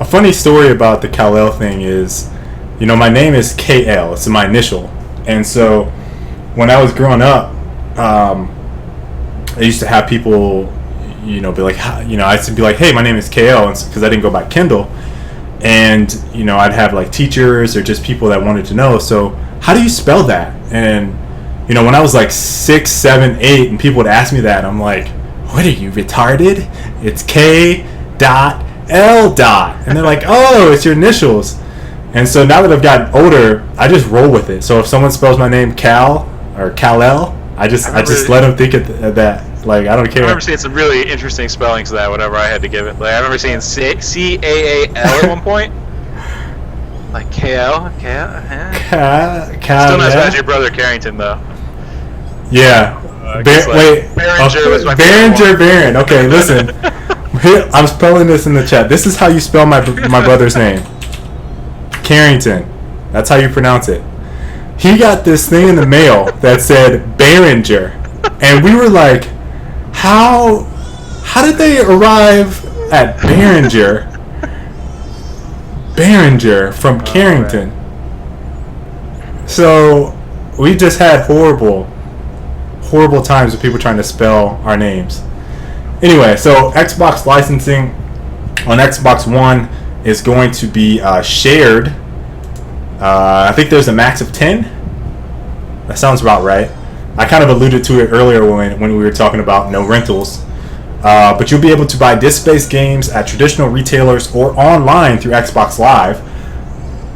A funny story about the Kal-El thing is, my name is KL. It's my initial, and so when I was growing up, I used to have people, be like, I used to be like, hey, my name is KL, because I didn't go by Kendall, and I'd have like teachers or just people that wanted to know. So how do you spell that? And when I was like 6, 7, 8, and people would ask me that, I'm like, what are you, retarded? It's K.L. And they're like, oh, it's your initials. And so now that I've gotten older, I just roll with it. So if someone spells my name Cal or Kal-El, I just let them think of that. Like, I don't care. I remember seeing some really interesting spellings of that whenever I had to give it. Like, I remember seeing C-A-A-L at one point. Like K-L? Kal-El. Still not as bad as your brother Carrington, though. Yeah. Behringer was my Behringer Baron. Okay, listen. Here, I'm spelling this in the chat. This is how you spell my brother's name. Carrington. That's how you pronounce it. He got this thing in the mail that said Behringer, and we were like, how did they arrive at Behringer? Behringer from Carrington. So we just had horrible times with people trying to spell our names. Anyway, so Xbox licensing on Xbox One is going to be shared. I think there's a max of 10. That sounds about right. I kind of alluded to it earlier when we were talking about no rentals. But you'll be able to buy disc-based games at traditional retailers or online through Xbox Live.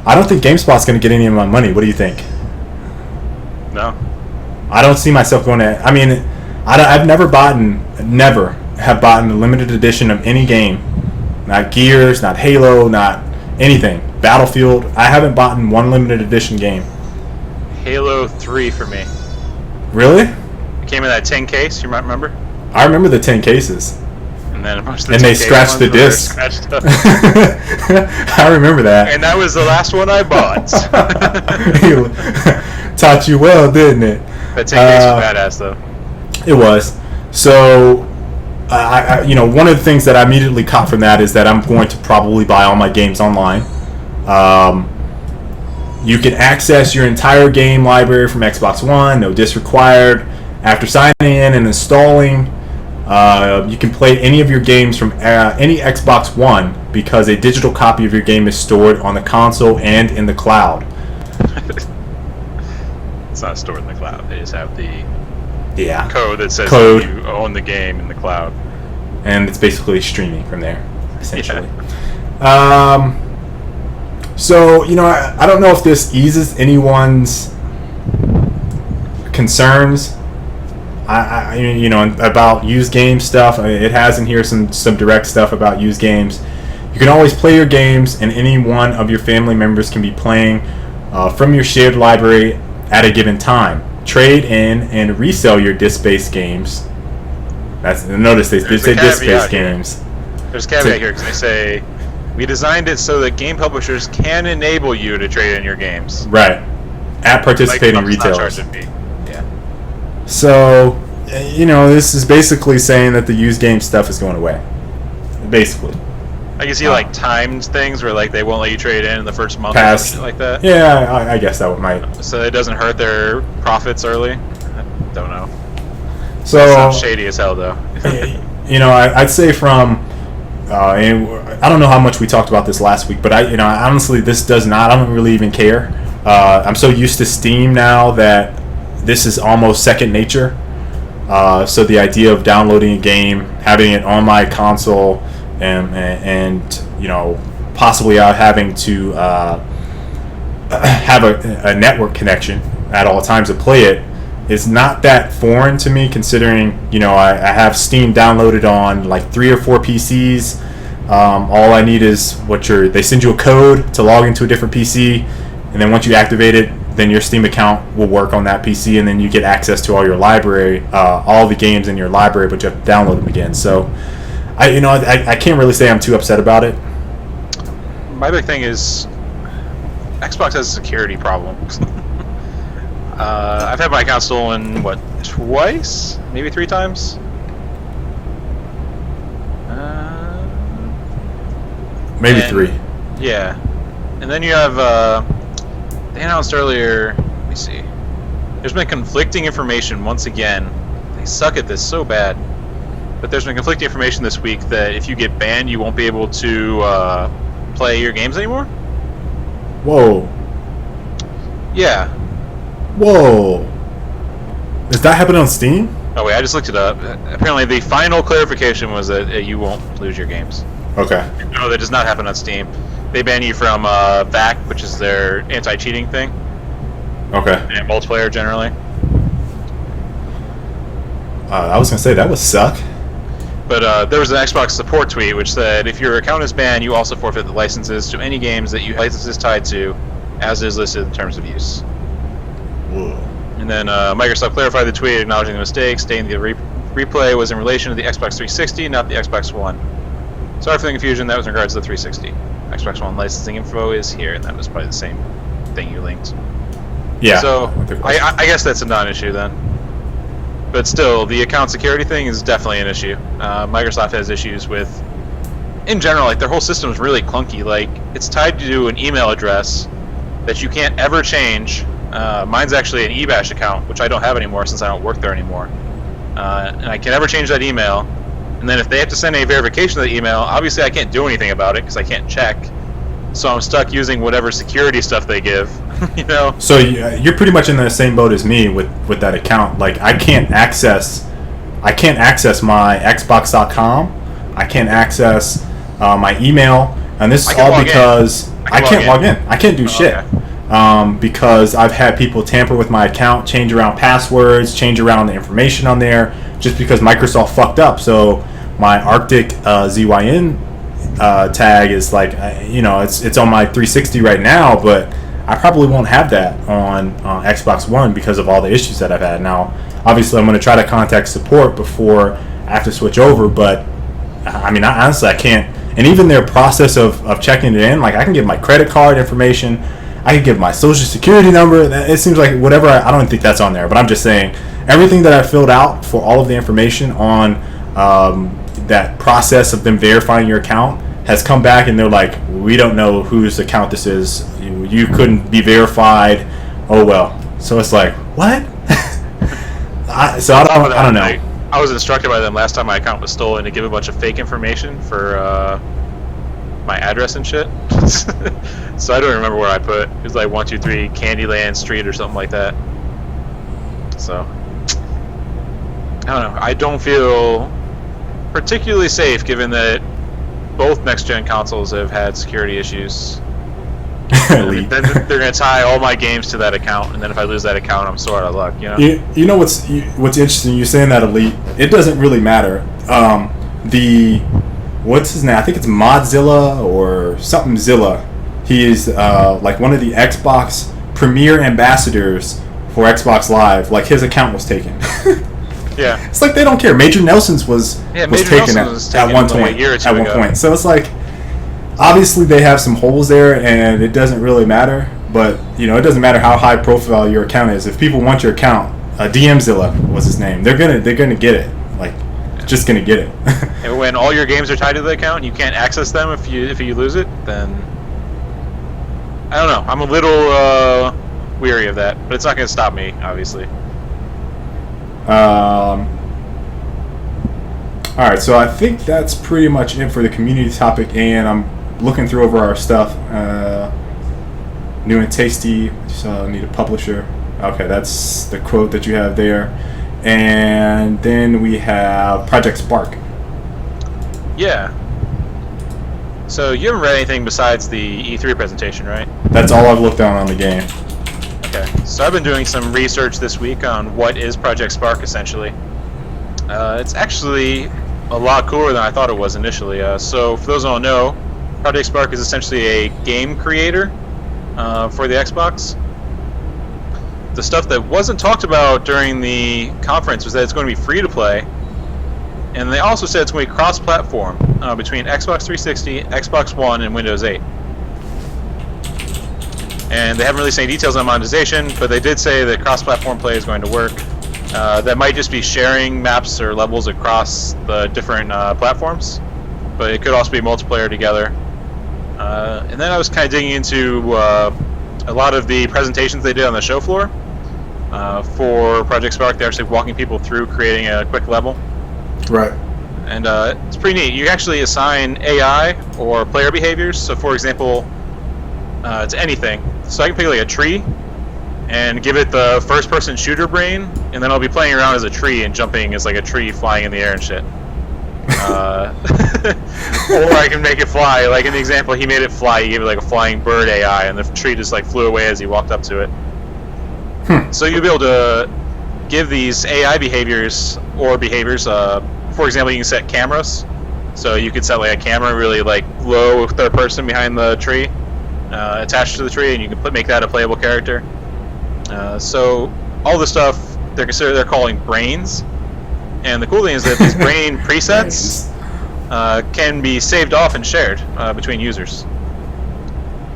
I don't think GameSpot's going to get any of my money. What do you think? No. I don't see myself going to... I've never have bought a limited edition of any game. Not Gears, not Halo, not anything. Battlefield. I haven't bought one limited edition game. Halo 3 for me. Really? It came in that 10 case, you might remember? I remember the 10 cases. And then a bunch of the and they scratched the disc. I remember that. And that was the last one I bought. Taught you well, didn't it? That 10 case was badass, though. It was. So, one of the things that I immediately caught from that is that I'm going to probably buy all my games online. You can access your entire game library from Xbox One, no disc required. After signing in and installing, you can play any of your games from any Xbox One because a digital copy of your game is stored on the console and in the cloud. It's not stored in the cloud. They just have the code that says that you own the game in the cloud. And it's basically streaming from there, essentially. Yeah. So, I don't know if this eases anyone's concerns. About used game stuff. It has in here some direct stuff about used games. You can always play your games, and any one of your family members can be playing from your shared library at a given time. trade in and resell your disc-based games. Notice they say disc-based games. There's a caveat here because they say we designed it so that game publishers can enable you to trade in your games. Right. At participating retailers. Yeah. So, this is basically saying that the used game stuff is going away. Basically. I can see timed things where they won't let you trade in the first month or something like that. Yeah, I guess that might. So it doesn't hurt their profits early. I don't know. So that sounds shady as hell, though. I'd say from. And I don't know how much we talked about this last week, but honestly, this does not. I don't really even care. I'm so used to Steam now that this is almost second nature. So the idea of downloading a game, having it on my console, and possibly having to have a network connection at all times to play it is not that foreign to me, considering I have Steam downloaded on 3 or 4 PCs. All I need is they send you a code to log into a different PC, and then once you activate it, then your Steam account will work on that PC, and then you get access to all your library, all the games in your library, but you have to download them again. So I can't really say I'm too upset about it. My big thing is Xbox has a security problem. I've had my account stolen, twice? Maybe 3 times? Maybe 3. Yeah. And then you have, they announced earlier, let me see. There's been conflicting information once again. They suck at this so bad. But there's been conflicting information this week that if you get banned, you won't be able to play your games anymore. Whoa. Yeah. Whoa. Is that happening on Steam? Oh wait, I just looked it up. Apparently the final clarification was that you won't lose your games. Okay. No, that does not happen on Steam. They ban you from VAC, which is their anti-cheating thing. Okay. And multiplayer generally. I was going to say, that would suck. But there was an Xbox support tweet which said, if your account is banned, you also forfeit the licenses to any games that you have licenses tied to, as is listed in terms of use. Whoa. And then Microsoft clarified the tweet, acknowledging the mistake, stating the replay was in relation to the Xbox 360, not the Xbox One. Sorry for the confusion, that was in regards to the 360. Xbox One licensing info is here, and that was probably the same thing you linked. Yeah. So, I guess that's a non-issue then. But still, the account security thing is definitely an issue. Microsoft has issues with, in general, their whole system is really clunky. It's tied to an email address that you can't ever change. Mine's actually an eBash account, which I don't have anymore since I don't work there anymore. And I can never change that email. And then if they have to send a verification of the email, obviously I can't do anything about it because I can't check. So I'm stuck using whatever security stuff they give. So you're pretty much in the same boat as me with that account. I can't access my Xbox.com. I can't access my email, and this is all because I can't log in. I can't do shit. Okay. Because I've had people tamper with my account, change around passwords, change around the information on there, just because Microsoft fucked up. So my Arctic ZYN tag is it's on my 360 right now, but I probably won't have that on Xbox One because of all the issues that I've had. Now, obviously, I'm going to try to contact support before I have to switch over, but I honestly, I can't. And even their process of checking it in, I can give my credit card information, I can give my social security number. It seems like whatever, I don't think that's on there, but I'm just saying everything that I filled out for all of the information on that process of them verifying your account has come back, and they're like, we don't know whose account this is. You couldn't be verified. Oh well. So it's like, what? I don't know. I was instructed by them last time my account was stolen to give a bunch of fake information for my address and shit. So I don't remember where I put. It was 123 Candyland Street or something like that. So I don't know. I don't feel particularly safe given that both next-gen consoles have had security issues. Then they're going to tie all my games to that account, and then if I lose that account, I'm so out of luck. You know what's interesting? You're saying that, Elite. It doesn't really matter. What's his name? I think it's Modzilla or something Zilla. He is one of the Xbox premier ambassadors for Xbox Live, like his account was taken. Yeah. It's like they don't care. Major Nelson's was taken at one point. A year or two ago. So it's like, obviously they have some holes there, and it doesn't really matter. But it doesn't matter how high profile your account is. If people want your account, DMZilla was his name. They're gonna get it. Like, just gonna get it. And when all your games are tied to the account, you can't access them if you lose it. Then I don't know. I'm a little weary of that, but it's not gonna stop me, obviously. All right, so I think that's pretty much it for the community topic, and I'm looking through over our stuff. New and tasty. Need a publisher. Okay, that's the quote that you have there, and then we have Project Spark. Yeah. So you haven't read anything besides the E3 presentation, right? That's all I've looked on the game. Okay. So I've been doing some research this week on what is Project Spark, essentially. It's actually a lot cooler than I thought it was initially. So for those who don't know, Project Spark is essentially a game creator for the Xbox. The stuff that wasn't talked about during the conference was that it's going to be free to play, and they also said it's going to be cross-platform between Xbox 360, Xbox One, and Windows 8. And they haven't really said any details on monetization, but they did say that cross-platform play is going to work. That might just be sharing maps or levels across the different platforms, but it could also be multiplayer together. And then I was kind of digging into a lot of the presentations they did on the show floor for Project Spark. They're actually walking people through creating a quick level. Right. And it's pretty neat. You actually assign AI or player behaviors. So, for example, to anything. So I can pick like a tree and give it the first-person shooter brain, and then I'll be playing around as a tree and jumping as like a tree flying in the air and shit. Or I can make it fly. Like in the example, he made it fly. He gave it like a flying bird AI, and the tree just like flew away as he walked up to it. So you'll be able to give these AI behaviors or behaviors. For example, you can set cameras. So you could set like a camera really like low third person behind the tree, attached to the tree, and you can make that a playable character. So all the stuff they're calling brains. And the cool thing is that these brain presets can be saved off and shared between users,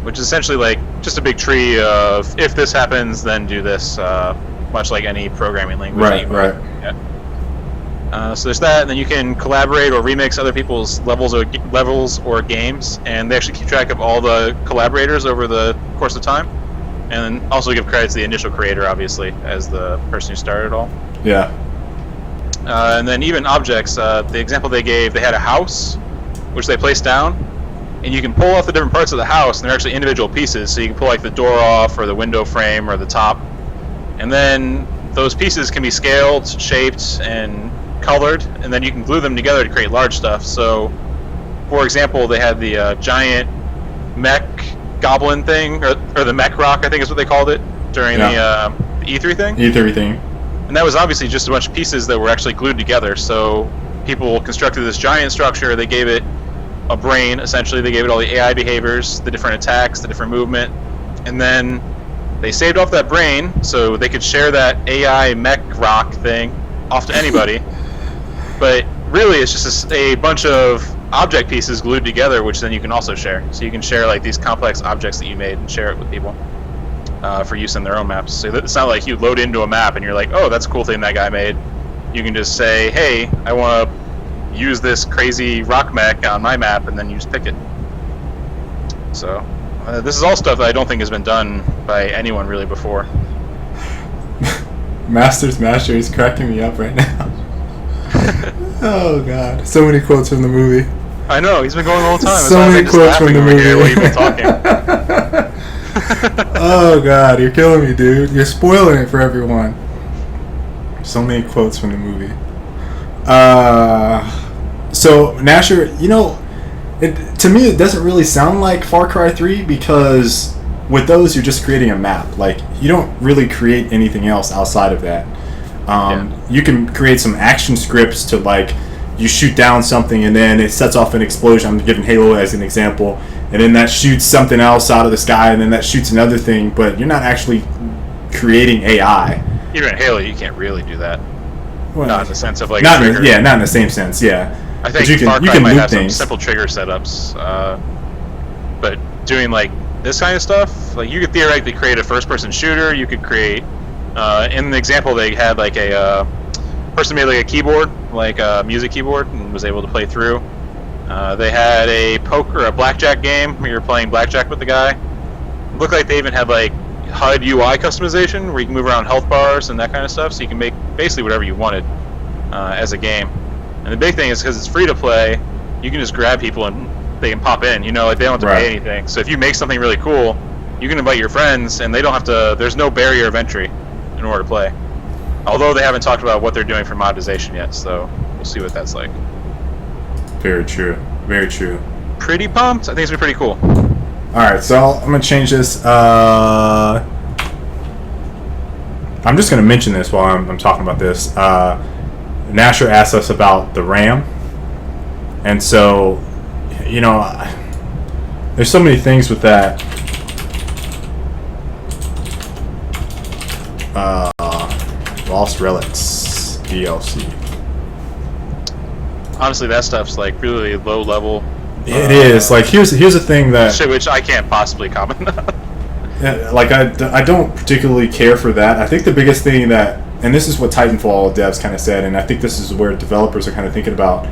which is essentially like just a big tree of if this happens, then do this, much like any programming language. Right. Yeah. So there's that, and then you can collaborate or remix other people's levels or games, and they actually keep track of all the collaborators over the course of time, and then also give credit to the initial creator, obviously, as the person who started it all. Yeah. And then even objects, the example they gave, they had a house, which they placed down, and you can pull off the different parts of the house, and they're actually individual pieces, so you can pull like the door off, or the window frame, or the top, and then those pieces can be scaled, shaped, and colored, and then you can glue them together to create large stuff. So, for example, they had the giant mech goblin thing, or the mech rock, I think is what they called it, during the E3 thing. E3 thing. And that was obviously just a bunch of pieces that were actually glued together. So people constructed this giant structure. They gave it a brain, essentially. They gave it all the AI behaviors, the different attacks, the different movement. And then they saved off that brain so they could share that AI mech rock thing off to anybody. But really, it's just a bunch of object pieces glued together, which then you can also share. So you can share like these complex objects that you made and share it with people. For use in their own maps. So it's not like you load into a map and you're like, oh, that's a cool thing that guy made. You can just say, hey, I want to use this crazy rock mech on my map, and then you just pick it. So this is all stuff that I don't think has been done by anyone really before. Master's Master is cracking me up right now. Oh god, so many quotes from the movie. I know, he's been going all the time. So many quotes from the movie. While you've been talking. Oh god, you're killing me, dude. You're spoiling it for everyone. So many quotes from the movie. So Nasher, to me it doesn't really sound like Far Cry 3, because with those you're just creating a map. Like, you don't really create anything else outside of that. You can create some action scripts to, like, you shoot down something and then it sets off an explosion. I'm giving Halo as an example. And then that shoots something else out of the sky, and then that shoots another thing, but you're not actually creating AI. Even in Halo, you can't really do that. Well, Not in the sense of like not a in trigger. not in the same sense. Yeah, I think Far Cry might have some simple trigger setups, but doing like this kind of stuff, like you could theoretically create a first-person shooter. You could create, in the example they had like a person made like a keyboard, like a music keyboard, and was able to play through. They had a poker, a blackjack game where you're playing blackjack with the guy. It looked like they even had like HUD UI customization where you can move around health bars and that kind of stuff, so you can make basically whatever you wanted as a game. And the big thing is because it's free to play, you can just grab people and they can pop in. You know, like they don't have to pay anything. So if you make something really cool, you can invite your friends, and they don't have to. There's no barrier of entry in order to play. Although they haven't talked about what they're doing for monetization yet, so we'll see what that's like. Very true. Very true. Pretty pumped. I think it's gonna be pretty cool. Alright, so I'm going to change this. I'm just going to mention this while I'm talking about this. Nasher asked us about the RAM. And so, you know, there's so many things with that. Lost Relics DLC. Honestly, that stuff's like really low level. It is. Like, here's the thing that... Shit, which I can't possibly comment on. Yeah, like, I don't particularly care for that. I think the biggest thing that... And this is what Titanfall devs kind of said, and I think this is where developers are kind of thinking about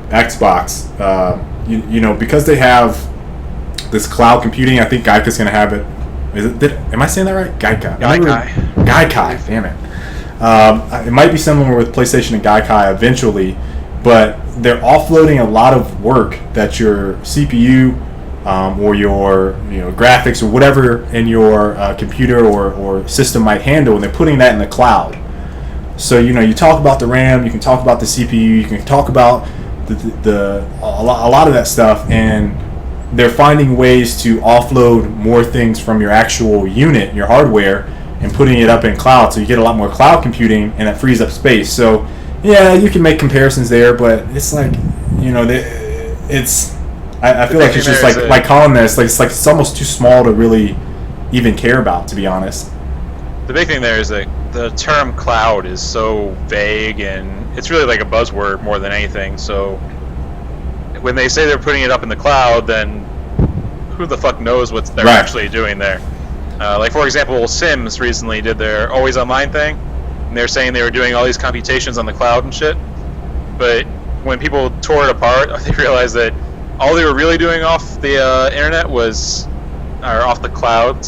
Xbox. You know, because they have this cloud computing, I think Gaia's going to have it. Am I saying that right? Gaikai. Damn it. It might be similar with PlayStation and Gaikai eventually, but they're offloading a lot of work that your CPU or your graphics or whatever in your computer or system might handle, and they're putting that in the cloud. So you talk about the RAM, you can talk about the CPU, you can talk about a lot of that stuff, and they're finding ways to offload more things from your actual unit, your hardware, and putting it up in cloud, so you get a lot more cloud computing, and that frees up space. So yeah, you can make comparisons there, but it's like, I feel like it's just like calling this, like it's almost too small to really even care about, to be honest. The big thing there is that the term cloud is so vague, and it's really like a buzzword more than anything. So when they say they're putting it up in the cloud, then who the fuck knows what they're actually doing there? Like, for example, Sims recently did their Always Online thing, and they're saying they were doing all these computations on the cloud and shit. But when people tore it apart, they realized that all they were really doing off the internet was, or off the cloud,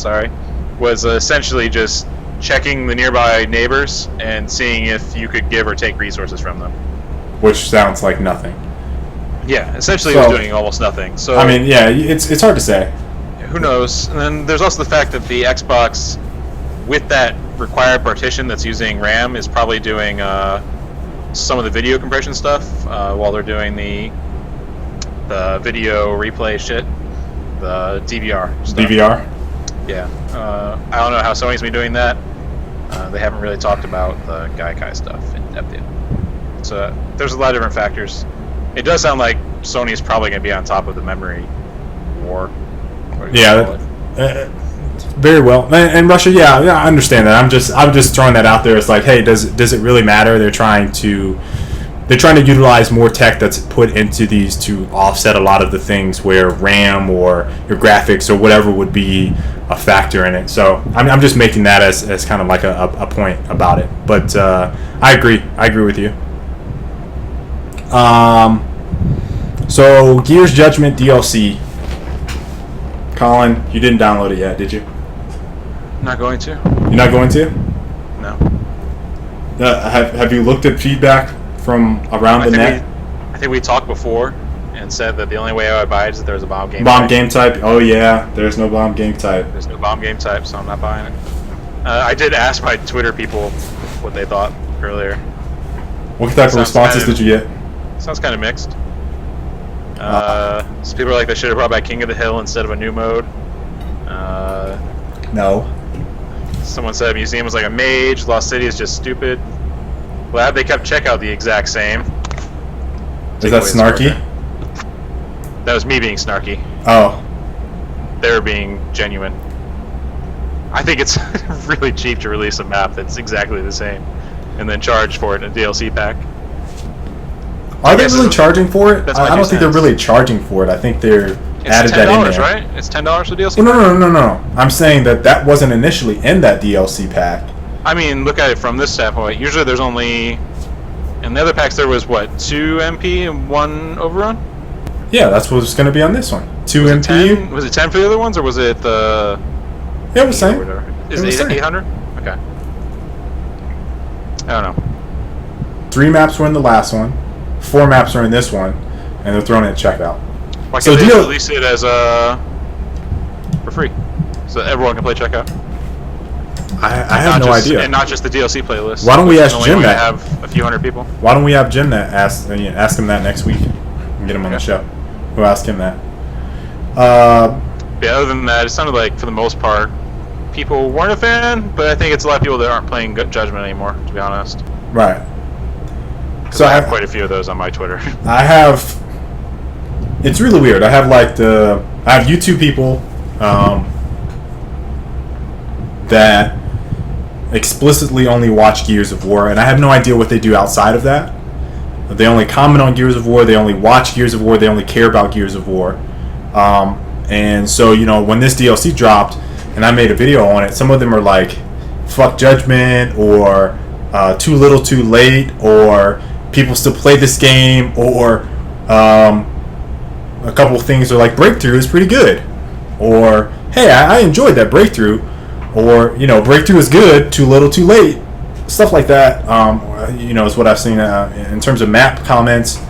was essentially just checking the nearby neighbors and seeing if you could give or take resources from them. Which sounds like nothing. Yeah, essentially it was doing almost nothing. So I mean, yeah, it's hard to say. Who knows? And then there's also the fact that the Xbox, with that required partition that's using RAM, is probably doing some of the video compression stuff while they're doing the video replay shit, the DVR stuff. DVR? Yeah. I don't know how Sony's been doing that. They haven't really talked about the Gaikai stuff in depth yet. So there's a lot of different factors. It does sound like Sony's probably going to be on top of the memory war. Yeah, very well. And Russia, yeah, I understand that. I'm just throwing that out there. It's like, hey, does it really matter? They're trying to utilize more tech that's put into these to offset a lot of the things where RAM or your graphics or whatever would be a factor in it. So I'm just making that as kind of like a point about it. But I agree with you. So Gears Judgment DLC. Colin, you didn't download it yet, did you? Not going to. You're not going to? No. Have you looked at feedback from around the net? I think we talked before and said that the only way I would buy it is if there was a bomb game type. Game type? Oh yeah, there's no bomb game type. There's no bomb game type, so I'm not buying it. I did ask my Twitter people what they thought earlier. What type of responses did you get? Sounds kind of mixed. Some people are like, they should have brought back King of the Hill instead of a new mode. No. Someone said Museum was like a mage, Lost City is just stupid. Glad they kept checkout the exact same. Is that snarky? That was me being snarky. Oh. They were being genuine. I think it's really cheap to release a map that's exactly the same, and then charge for it in a DLC pack. Are they really charging for it? That's I don't think they're really charging for it. I think they're added that in there. Right? It's $10 for DLC. Well, no. I'm saying that wasn't initially in that DLC pack. I mean, look at it from this standpoint. Usually, there's only in the other packs there was what 2 MP and 1 overrun. Yeah, that's what was going to be on this one. 2 was MP. It 10? Was it 10 for the other ones, or was it the? Yeah, it was same. Is it 800? Okay. I don't know. 3 maps were in the last one. 4 maps are in this one, and they're throwing it at checkout. Why can't they release it as for free, so everyone can play checkout? I have no idea. And not just the DLC playlist. Why don't we ask Jim that? Have a few hundred people. Why don't we have Jim that ask him that next week and get him on the show? We'll ask him that. Yeah. Other than that, it sounded like for the most part, people weren't a fan, but I think it's a lot of people that aren't playing Good Judgment anymore. To be honest. Right. So I have quite a few of those on my Twitter. I have. It's really weird. I have I have YouTube people that explicitly only watch Gears of War, and I have no idea what they do outside of that. They only comment on Gears of War. They only watch Gears of War. They only care about Gears of War. And so, when this DLC dropped and I made a video on it, some of them are like, fuck Judgment, or too little too late, or people still play this game, or a couple of things are like, Breakthrough is pretty good, or hey, I enjoyed that Breakthrough, or Breakthrough is good, too little too late, stuff like that. Is what I've seen in terms of map comments.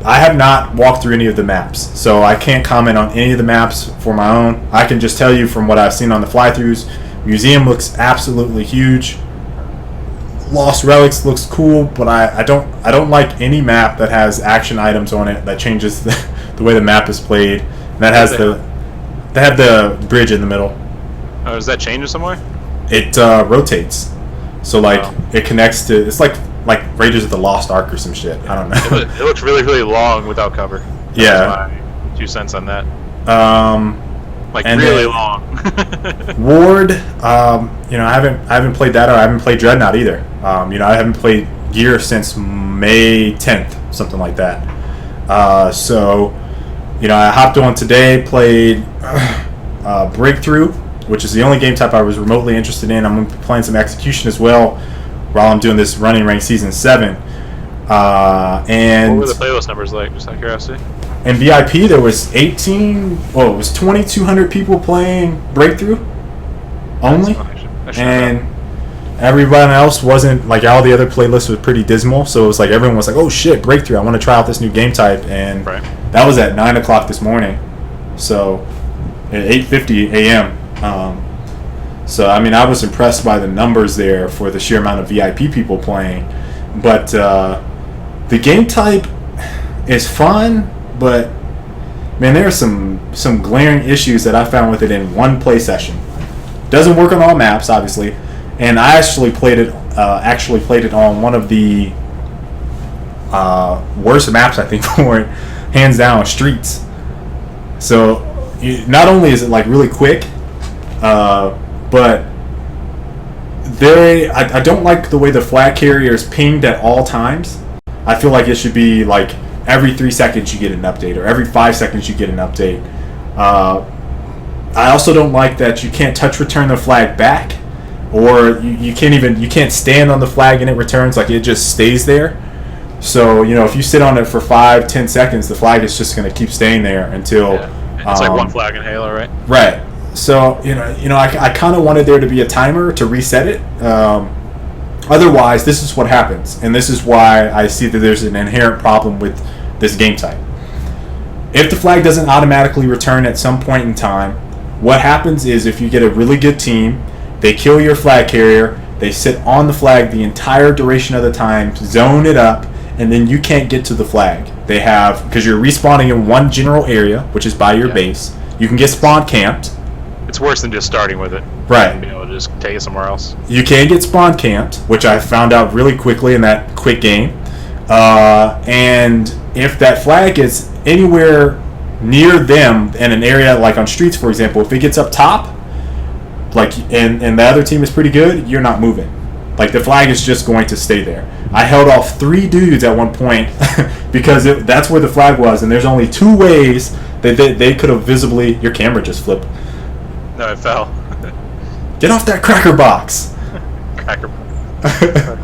I have not walked through any of the maps, so I can't comment on any of the maps for my own. I can just tell you from what I've seen on the fly-throughs, Museum looks absolutely huge. Lost Relics looks cool, but I don't like any map that has action items on it that changes the way the map is played. That has they have the bridge in the middle. Oh, does that change in some way? It rotates, so it connects to. It's like Raiders of the Lost Ark or some shit. I don't know. It looks really, really long without cover. That's my 2 cents on that. Really long. Ward, I haven't played that, or I haven't played Dreadnought either. I haven't played Gear since May 10th, something like that. So I hopped on today, played Breakthrough, which is the only game type I was remotely interested in. I'm going to be playing some Execution as well while I'm doing this Running Rank Season 7. And what were the playlist numbers like, just out of curiosity? In VIP, there was 2,200 people playing Breakthrough only, and everyone else wasn't, all the other playlists was pretty dismal, so it was like everyone was like, oh shit, Breakthrough, I want to try out this new game type, and that was at 9 o'clock this morning, so at 8:50 a.m. So, I was impressed by the numbers there for the sheer amount of VIP people playing, but the game type is fun, but man, there are some glaring issues that I found with it in one play session. Doesn't work on all maps, obviously, and I actually played it on one of the worst maps I think for it, hands down, Streets. So not only is it really quick, but I don't like the way the flag carrier is pinged at all times. I feel like it should be every 3 seconds you get an update, or every 5 seconds you get an update. I also don't like that you can't touch return the flag back, or you can't stand on the flag and it returns, it just stays there. So if you sit on it for 5-10 seconds, the flag is just going to keep staying there until it's like one flag in Halo, right? Right. So I kind of wanted there to be a timer to reset it. Otherwise, this is what happens, and this is why I see that there's an inherent problem with this game type. If the flag doesn't automatically return at some point in time, what happens is if you get a really good team, they kill your flag carrier, they sit on the flag the entire duration of the time, zone it up, and then you can't get to the flag. Because you're respawning in one general area, which is by your base. You can get spawn camped. It's worse than just starting with it. Right. And being able to just take it somewhere else. You can get spawn camped, which I found out really quickly in that quick game. And if that flag is anywhere near them in an area like on Streets, for example, if it gets up top, like, and the other team is pretty good, you're not moving. Like, the flag is just going to stay there. I held off 3 dudes at one point because that's where the flag was, and there's only 2 ways that they could have visibly... Your camera just flipped. No, it fell. Get off that cracker box. Cracker box.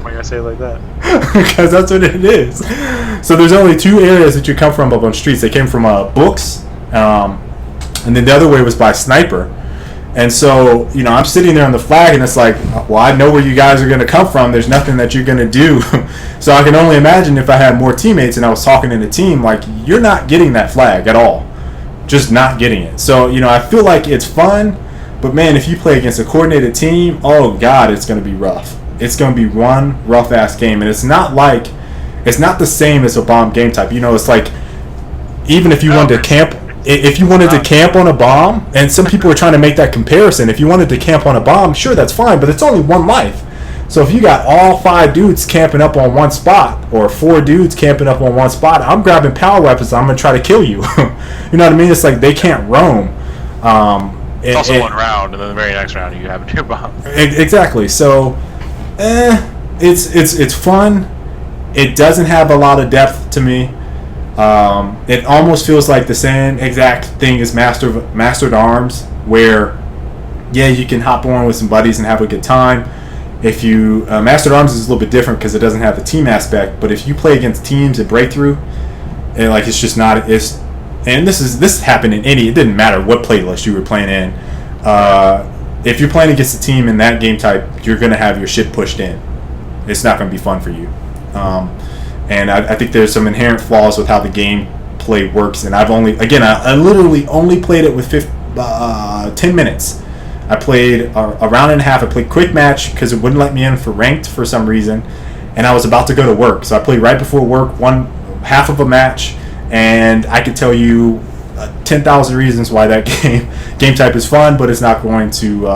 Why you gotta say it like that? Because that's what it is. So there's only 2 areas that you come from up on streets. They came from books, and then the other way was by sniper. And so, I'm sitting there on the flag, and it's like, well, I know where you guys are going to come from. There's nothing that you're going to do. So I can only imagine if I had more teammates and I was talking in a team, like, you're not getting that flag at all. Just not getting it. So, I feel like it's fun, but man, if you play against a coordinated team, oh God, it's going to be rough. It's going to be one rough-ass game. And it's not the same as a bomb game type. It's like, even if you wanted to camp... If you wanted to camp on a bomb, and some people are trying to make that comparison, if you wanted to camp on a bomb, sure, that's fine, but it's only one life. So if you got all 5 dudes camping up on one spot, or 4 dudes camping up on one spot, I'm grabbing power weapons, I'm going to try to kill you. You know what I mean? It's like they can't roam. It's also one round, and then the very next round you have a new bomb. Exactly. So, it's fun. It doesn't have a lot of depth to me. It almost feels like the same exact thing as Mastered Arms, where, yeah, you can hop on with some buddies and have a good time. If you Mastered Arms is a little bit different because it doesn't have the team aspect, but if you play against teams at Breakthrough, and like it's just not and this happened in it didn't matter what playlist you were playing in. If you're playing against a team in that game type, you're gonna have your shit pushed in. It's not gonna be fun for you. And I think there's some inherent flaws with how the game play works. And I literally only played it with 10 minutes. I played a round and a half. I played quick match because it wouldn't let me in for ranked for some reason. And I was about to go to work. So I played right before work, half of a match. And I could tell you 10,000 reasons why that game type is fun, but it's not going to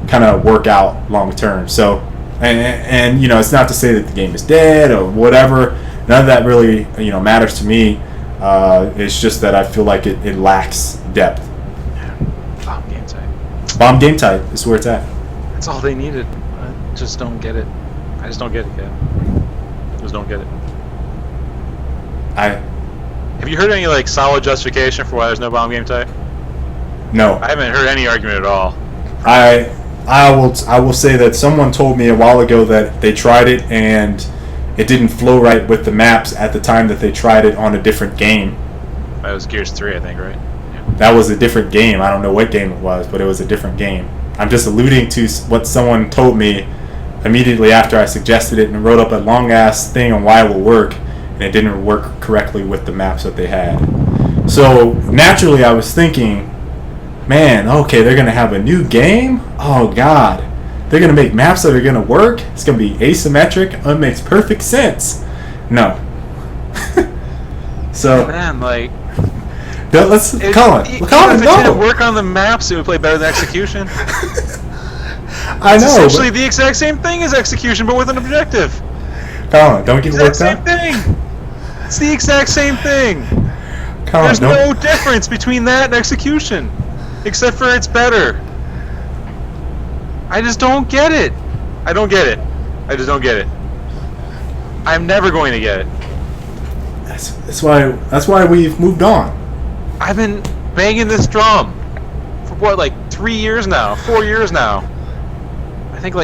kind of work out long term. So... And it's not to say that the game is dead or whatever. None of that really, matters to me. It's just that I feel like it lacks depth. Yeah. Bomb game type. Bomb game type is where it's at. That's all they needed. I just don't get it. I just don't get it, kid. Just don't get it. Have you heard any solid justification for why there's no bomb game type? No. I haven't heard any argument at all. I will say that someone told me a while ago that they tried it and it didn't flow right with the maps at the time that they tried it on a different game. That was Gears 3, I think, right? Yeah. That was a different game. I don't know what game it was, but it was a different game. I'm just alluding to what someone told me immediately after I suggested it and wrote up a long-ass thing on why it will work, and it didn't work correctly with the maps that they had. So, naturally, I was thinking... Man, okay, they're going to have a new game? Oh, God. They're going to make maps that are going to work? It's going to be asymmetric? It makes perfect sense. No. So... Man, Colin, if it no. didn't work on the maps, it would play better than Execution. I It's know. essentially the exact same thing as Execution, but with an objective. Colin, don't get worked Exact up. same thing. It's the exact same thing. Colin, There's no difference between that and Execution. Except for it's better. I just don't get it. I don't get it. I just don't get it. I'm never going to get it. That's why we've moved on. I've been banging this drum for what, 3 years now? 4 years now? I think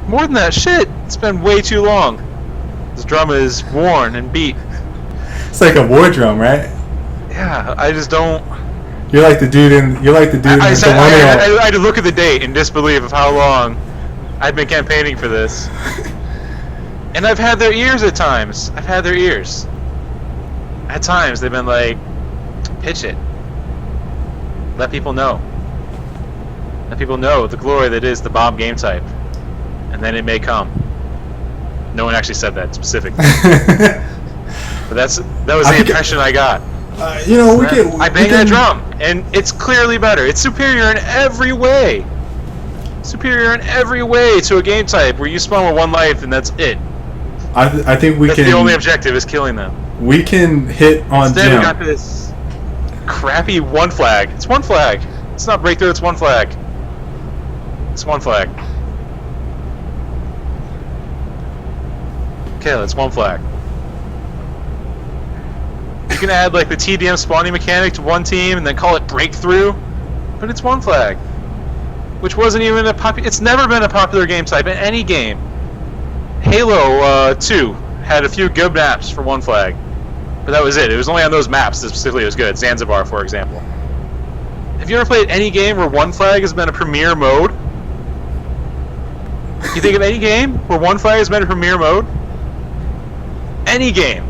more than that. Shit, it's been way too long. This drum is worn and beat. It's like a war drum, right? Yeah, I just don't... You're like the dude in the I had to look at the date in disbelief of how long I've been campaigning for this. And I've had their ears at times. At times they've been like, pitch it. Let people know. Let people know the glory that is the bomb game type. And then it may come. No one actually said that specifically. But that was the impression I got. I bang that drum, and it's clearly better. It's superior in every way. Superior in every way to a game type where you spawn with 1 life and that's it. I think we can. The only objective is killing them. We can hit on Instead, Jim. we got this crappy 1 flag. It's 1 flag. It's not Breakthrough. It's 1 flag. It's one flag. Okay, that's one flag. You can add like the TDM spawning mechanic to one team and then call it breakthrough, but it's one flag, which wasn't even it's never been a popular game type in any game. Halo 2 had a few good maps for one flag, but that was it. It was only on those maps that specifically it was good. Zanzibar, for example. Have you ever played any game where one flag has been a premier mode? You think of any game where one flag has been a premier mode? Any game.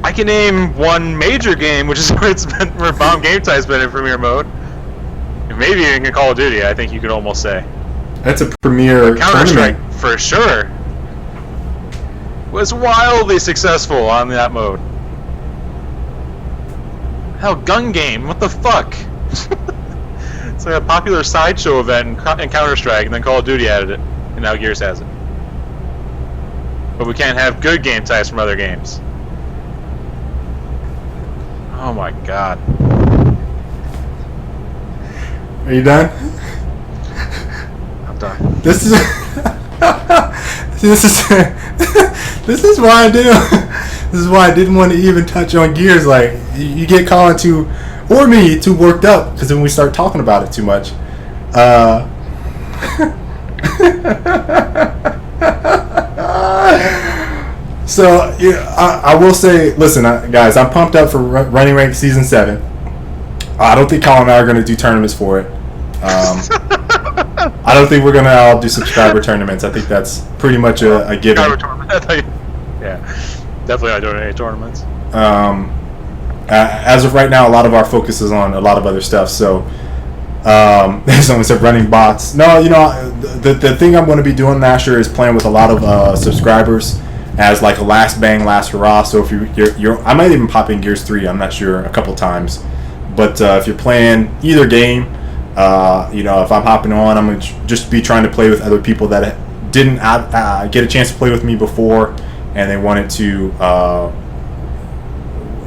I can name one major game, which is where bomb game type's been in premier mode. And maybe even in Call of Duty, I think you could almost say. That's a premier Counter-Strike, for sure, was wildly successful on that mode. Hell, Gun Game, what the fuck? It's like a popular sideshow event in Counter-Strike, and then Call of Duty added it, and now Gears has it. But we can't have good game types from other games. Oh my god. Are you done? I'm done. This is this is why I didn't. This is why I didn't want to even touch on Gears. Like, you get Colin or me too worked up because when we start talking about it too much. So yeah, I will say, listen, guys, I'm pumped up for Running Rank Season 7. I don't think Colin and I are going to do tournaments for it. I don't think we're going to all do subscriber tournaments. I think that's pretty much a given. Yeah, definitely not doing any tournaments. As of right now, a lot of our focus is on a lot of other stuff. So, someone said running bots. No, the thing I'm going to be doing last year is playing with a lot of subscribers as like a last bang, last hurrah. So if you're I might even pop in Gears 3. I'm not sure, a couple times. But if you're playing either game, if I'm hopping on, I'm going to just be trying to play with other people that didn't get a chance to play with me before, and they wanted to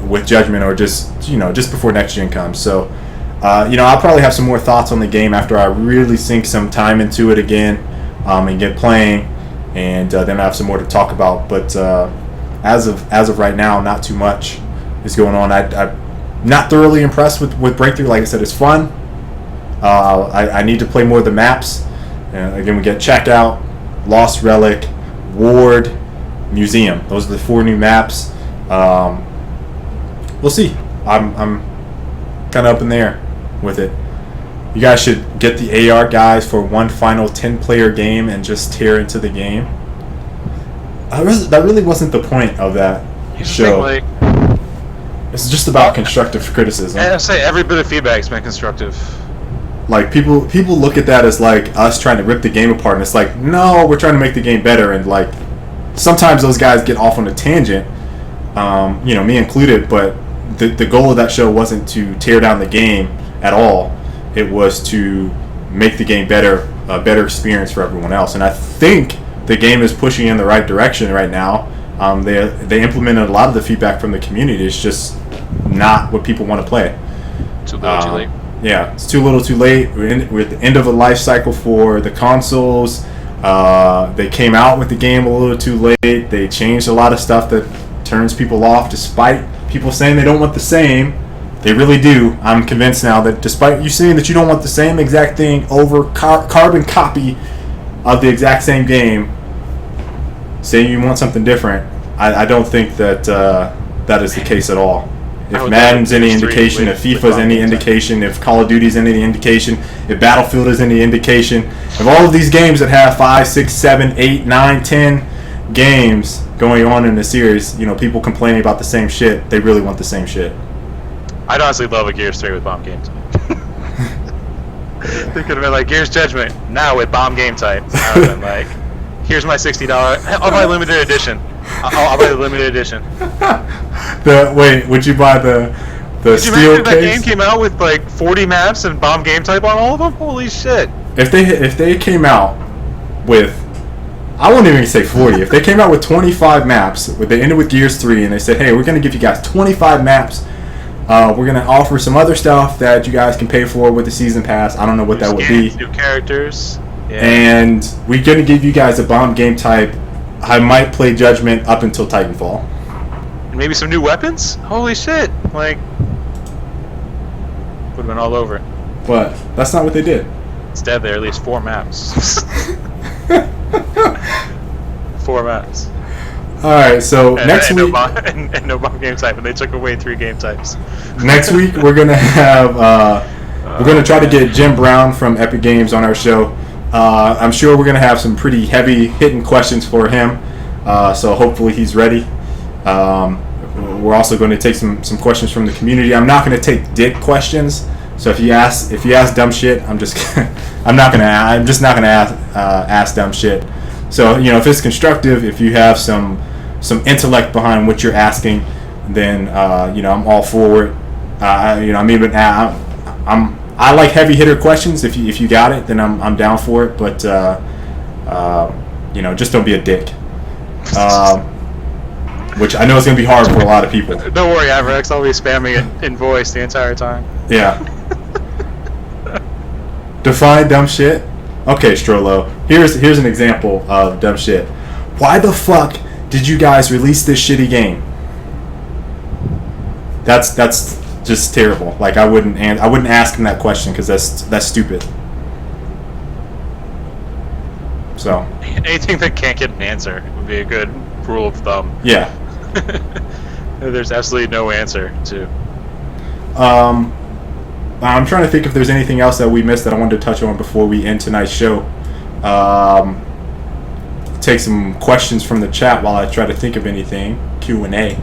with Judgment, or just before next gen comes. So I'll probably have some more thoughts on the game after I really sink some time into it again and get playing, and then I have some more to talk about. But as of right now, not too much is going on. I'm not thoroughly impressed with Breakthrough. Like I said, it's fun. I need to play more of the maps. Again, we get Checkout, Lost Relic, Ward, Museum. Those are the 4 new maps. We'll see. I'm kind of up in the air with it. You guys should get the AR guys for one final 10-player game and just tear into the game. That really wasn't the point of that show. It's just about constructive criticism. I say every bit of feedback's been constructive. Like, people look at that as like us trying to rip the game apart, and it's like, no, we're trying to make the game better. And like, sometimes those guys get off on a tangent, me included. But the goal of that show wasn't to tear down the game at all. It was to make the game better, a better experience for everyone else. And I think the game is pushing in the right direction right now. They implemented a lot of the feedback from the community. It's just not what people want to play. Too little, too late. Yeah, it's too little, too late. We're at the end of a life cycle for the consoles. They came out with the game a little too late. They changed a lot of stuff that turns people off, despite people saying they don't want the same. They really do. I'm convinced now that despite you saying that you don't want the same exact thing over carbon copy of the exact same game, saying you want something different, I don't think that that is the case at all. If Madden's any indication, if FIFA's any indication, if Call of Duty's any indication, if Battlefield is any indication, if all of these games that have 5, 6, 7, 8, 9, 10 games going on in the series, people complaining about the same shit, they really want the same shit. I'd honestly love a Gears 3 with bomb games. They could have been like, Gears Judgment, now with bomb game type. I would have been like, here's my $60. I'll buy limited edition. I'll buy the limited edition. Would you buy the steel case? That game came out with like 40 maps and bomb game type on all of them? Holy shit. If they came out with, I won't even say 40. If they came out with 25 maps, they ended with Gears 3 and they said, hey, we're going to give you guys 25 maps We're gonna offer some other stuff that you guys can pay for with the season pass. I don't know what that would be. New characters. Yeah. And we're gonna give you guys a bomb game type. I might play Judgment up until Titanfall. And maybe some new weapons? Holy shit. Like, would have been all over it. But that's not what they did. Instead, there are at least 4 maps. 4 maps. Alright, so next week... And no bomb game type, and they took away 3 game types. Next week, we're going to have... we're going to try to get Jim Brown from Epic Games on our show. I'm sure we're going to have some pretty heavy-hitting questions for him. So hopefully he's ready. We're also going to take some questions from the community. I'm not going to take dick questions. So if you ask dumb shit, I'm just not gonna ask dumb shit. So if it's constructive, if you have some intellect behind what you're asking, then I'm all for it. I like heavy hitter questions. If you got it, then I'm down for it. But just don't be a dick. Which I know is gonna be hard for a lot of people. Don't worry, Avrex. I'll be spamming it in voice the entire time. Yeah. Define dumb shit. Okay, Strollo. Here's an example of dumb shit. Why the fuck did you guys release this shitty game? That's just terrible. Like I wouldn't ask him that question because that's stupid. So anything that can't get an answer would be a good rule of thumb. Yeah. There's absolutely no answer to. I'm trying to think if there's anything else that we missed that I wanted to touch on before we end tonight's show. Take some questions from the chat while I try to think of anything. Q&A.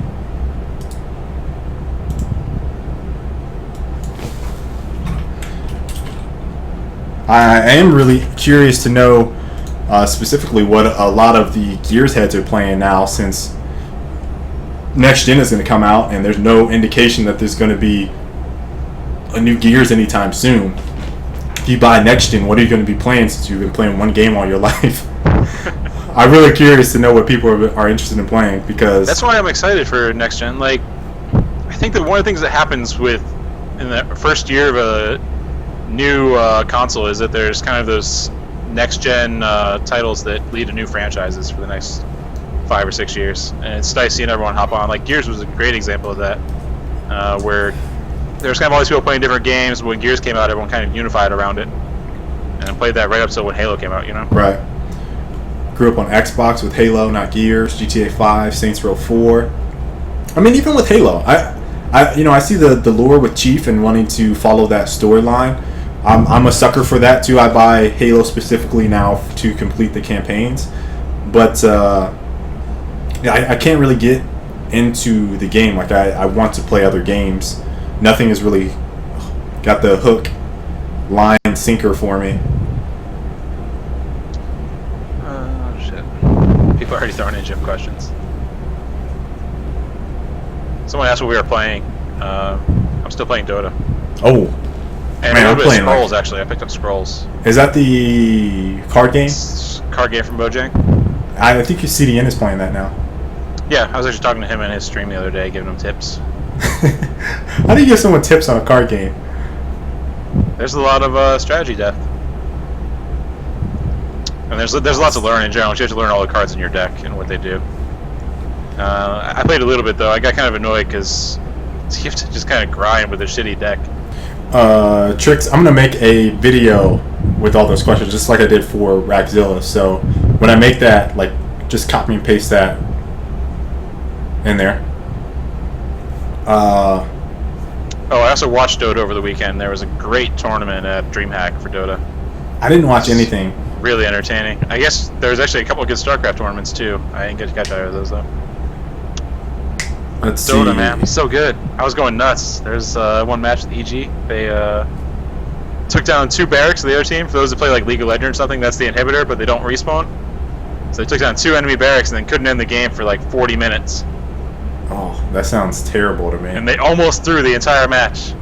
I am really curious to know specifically what a lot of the Gears heads are playing now, since Next Gen is going to come out and there's no indication that there's going to be a new Gears anytime soon. If you buy Next Gen, what are you going to be playing since you've been playing one game all your life? I'm really curious to know what people are interested in playing, because that's why I'm excited for Next Gen. Like, I think that one of the things that happens in the first year of a new console is that there's kind of those Next Gen titles that lead to new franchises for the next 5 or 6 years, and it's nice seeing everyone hop on. Like Gears was a great example of that, where there's kind of all these people playing different games. When Gears came out, everyone kind of unified around it, and I played that right up to when Halo came out. Right. Grew up on Xbox with Halo, not Gears. GTA 5, Saints Row 4. I mean, even with Halo, I see the lure with Chief and wanting to follow that storyline. I'm a sucker for that too. I buy Halo specifically now to complete the campaigns, but I can't really get into the game. Like I want to play other games. Nothing has really got the hook, line, sinker for me. Oh shit! People are already throwing in gym questions. Someone asked what we were playing. I'm still playing Dota. Oh. And man, a I'm little bit playing of Scrolls, actually. I picked up Scrolls. Is that the card game? Card game from Mojang. I think your CDN is playing that now. Yeah, I was actually talking to him in his stream the other day, giving him tips. How do you give someone tips on a card game? There's a lot of strategy depth. And there's lots to learn in general. You have to learn all the cards in your deck and what they do. I played a little bit, though. I got kind of annoyed because you have to just kind of grind with a shitty deck. Tricks, I'm gonna make a video with all those questions just like I did for Rackzilla, so when I make that, like, just copy and paste that in there. Oh, I also watched Dota over the weekend. There was a great tournament at DreamHack for Dota. I didn't watch anything. Really entertaining. I guess there was actually a couple of good StarCraft tournaments too. I didn't get to catch either of those though. Let's Dota, see. man, so good. I was going nuts. There's one match with EG. They took down 2 barracks of the other team. For those that play like League of Legends or something, that's the inhibitor, but they don't respawn. So they took down 2 enemy barracks and then couldn't end the game for like 40 minutes. Oh, that sounds terrible to me. And they almost threw the entire match.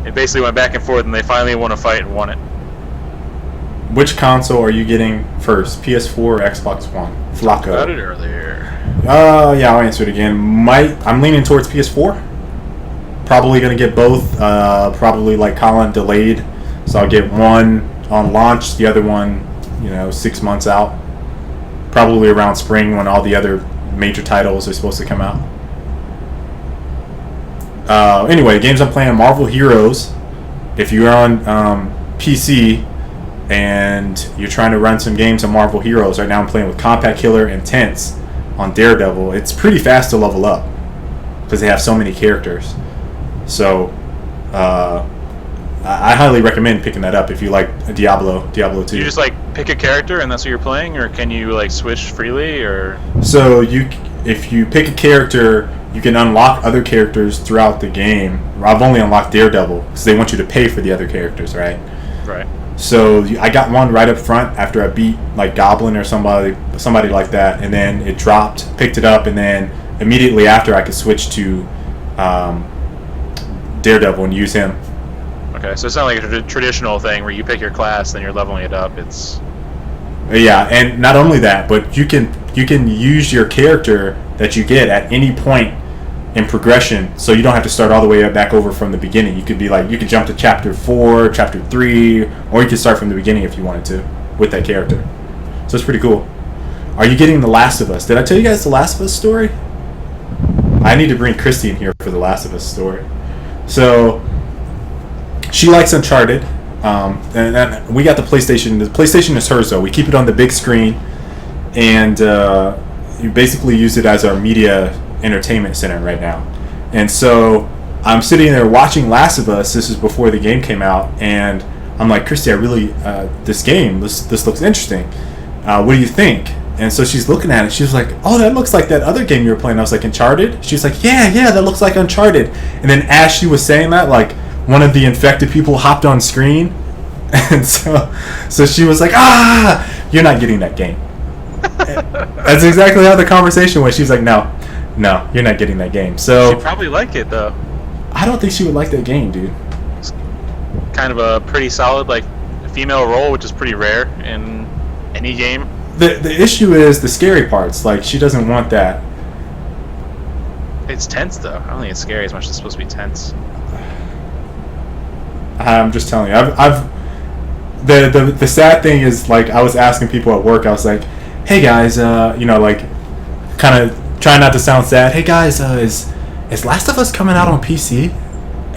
It basically went back and forth, and they finally won a fight and won it. Which console are you getting first, PS4 or Xbox One? Flacco. About it earlier. Yeah, I'll answer it again. I'm leaning towards PS4. Probably going to get both. Probably like Colin delayed. So I'll get one on launch, the other one, 6 months out. Probably around spring when all the other major titles are supposed to come out. Anyway, games I'm playing, Marvel Heroes. If you're on PC and you're trying to run some games on Marvel Heroes, right now I'm playing with Compact Killer and Tense on Daredevil. It's pretty fast to level up because they have so many characters. So I highly recommend picking that up if you like Diablo 2. You just like pick a character and that's what you're playing, or can you like switch freely, or? So if you pick a character, you can unlock other characters throughout the game. I've only unlocked Daredevil because they want you to pay for the other characters, right? Right. So I got one right up front after I beat like Goblin or somebody like that, and then it dropped, picked it up, and then immediately after I could switch to Daredevil and use him. Okay, so it's not like a traditional thing where you pick your class, then you're leveling it up. It's and not only that, but you can use your character that you get at any point in progression, so you don't have to start all the way back over from the beginning. You could be like, you could jump to chapter 4, chapter 3, or you could start from the beginning if you wanted to with that character. So it's pretty cool. Are you getting The Last of Us? Did I tell you guys The Last of Us story? I need to bring Christy in here for The Last of Us story. So she likes Uncharted, and we got the PlayStation. The PlayStation is hers, though. We keep it on the big screen, and you basically use it as our media entertainment center right now. And so I'm sitting there watching Last of Us. This is before the game came out, and I'm like, Christy, I really this game. This looks interesting. What do you think? And so she's looking at it. She's like, oh, that looks like that other game you were playing. I was like, Uncharted? She's like, yeah, that looks like Uncharted. And then as she was saying that, like, one of the infected people hopped on screen. And so she was like, you're not getting that game. That's exactly how the conversation was. She's like, no, you're not getting that game. So she'd probably like it, though. I don't think she would like that game, dude. It's kind of a pretty solid, like, female role, which is pretty rare in any game. The issue is the scary parts. Like, she doesn't want that. It's tense, though. I don't think it's scary as much as it's supposed to be tense. I'm just telling you. The sad thing is, like, I was asking people at work. I was like, hey guys, like, kind of trying not to sound sad. Hey guys, is Last of Us coming out on PC?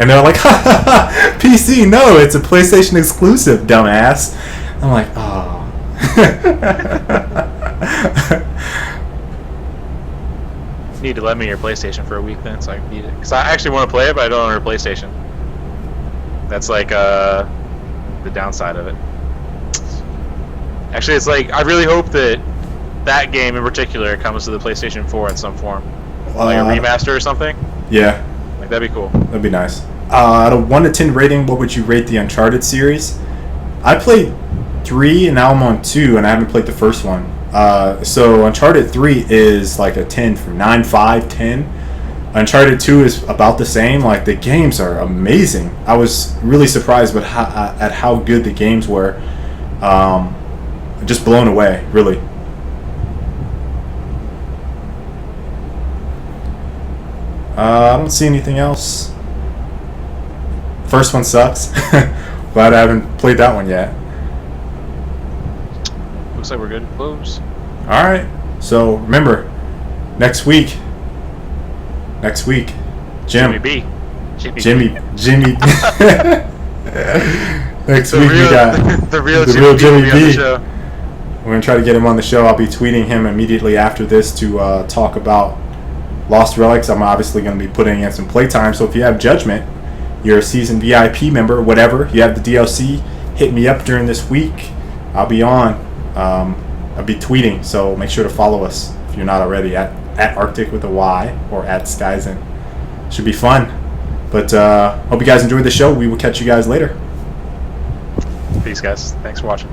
And they're like, PC? No, it's a PlayStation exclusive, dumbass. I'm like, oh. You need to lend me your PlayStation for a week then, so I can beat it. Because I actually want to play it, but I don't own a PlayStation. That's like the downside of it. Actually, it's like, I really hope that game in particular comes to the PlayStation 4 in some form. Like a remaster or something. Yeah. Like, that'd be cool. That'd be nice. Out of 1 to 10 rating, what would you rate the Uncharted series? I played 3 and now I'm on 2 and I haven't played the first one. So Uncharted 3 is like a 10 from 9, 5, 10. Uncharted 2 is about the same. Like, the games are amazing. I was really surprised at how good the games were. Just blown away, really. I don't see anything else. First one sucks. Glad I haven't played that one yet. Looks like we're good to close. Alright. So, remember, next week, Jimmy B. Jimmy. Next week we got the real Jimmy B. B. We're going to try to get him on the show. I'll be tweeting him immediately after this to talk about Lost Relics. I'm obviously going to be putting in some playtime. So if you have Judgment, you're a seasoned VIP member, whatever, you have the DLC, hit me up during this week. I'll be on. I'll be tweeting. So make sure to follow us if you're not already at Arctic with a Y or at Skyzen. Should be fun. But hope you guys enjoyed the show. We will catch you guys later. Peace, guys. Thanks for watching.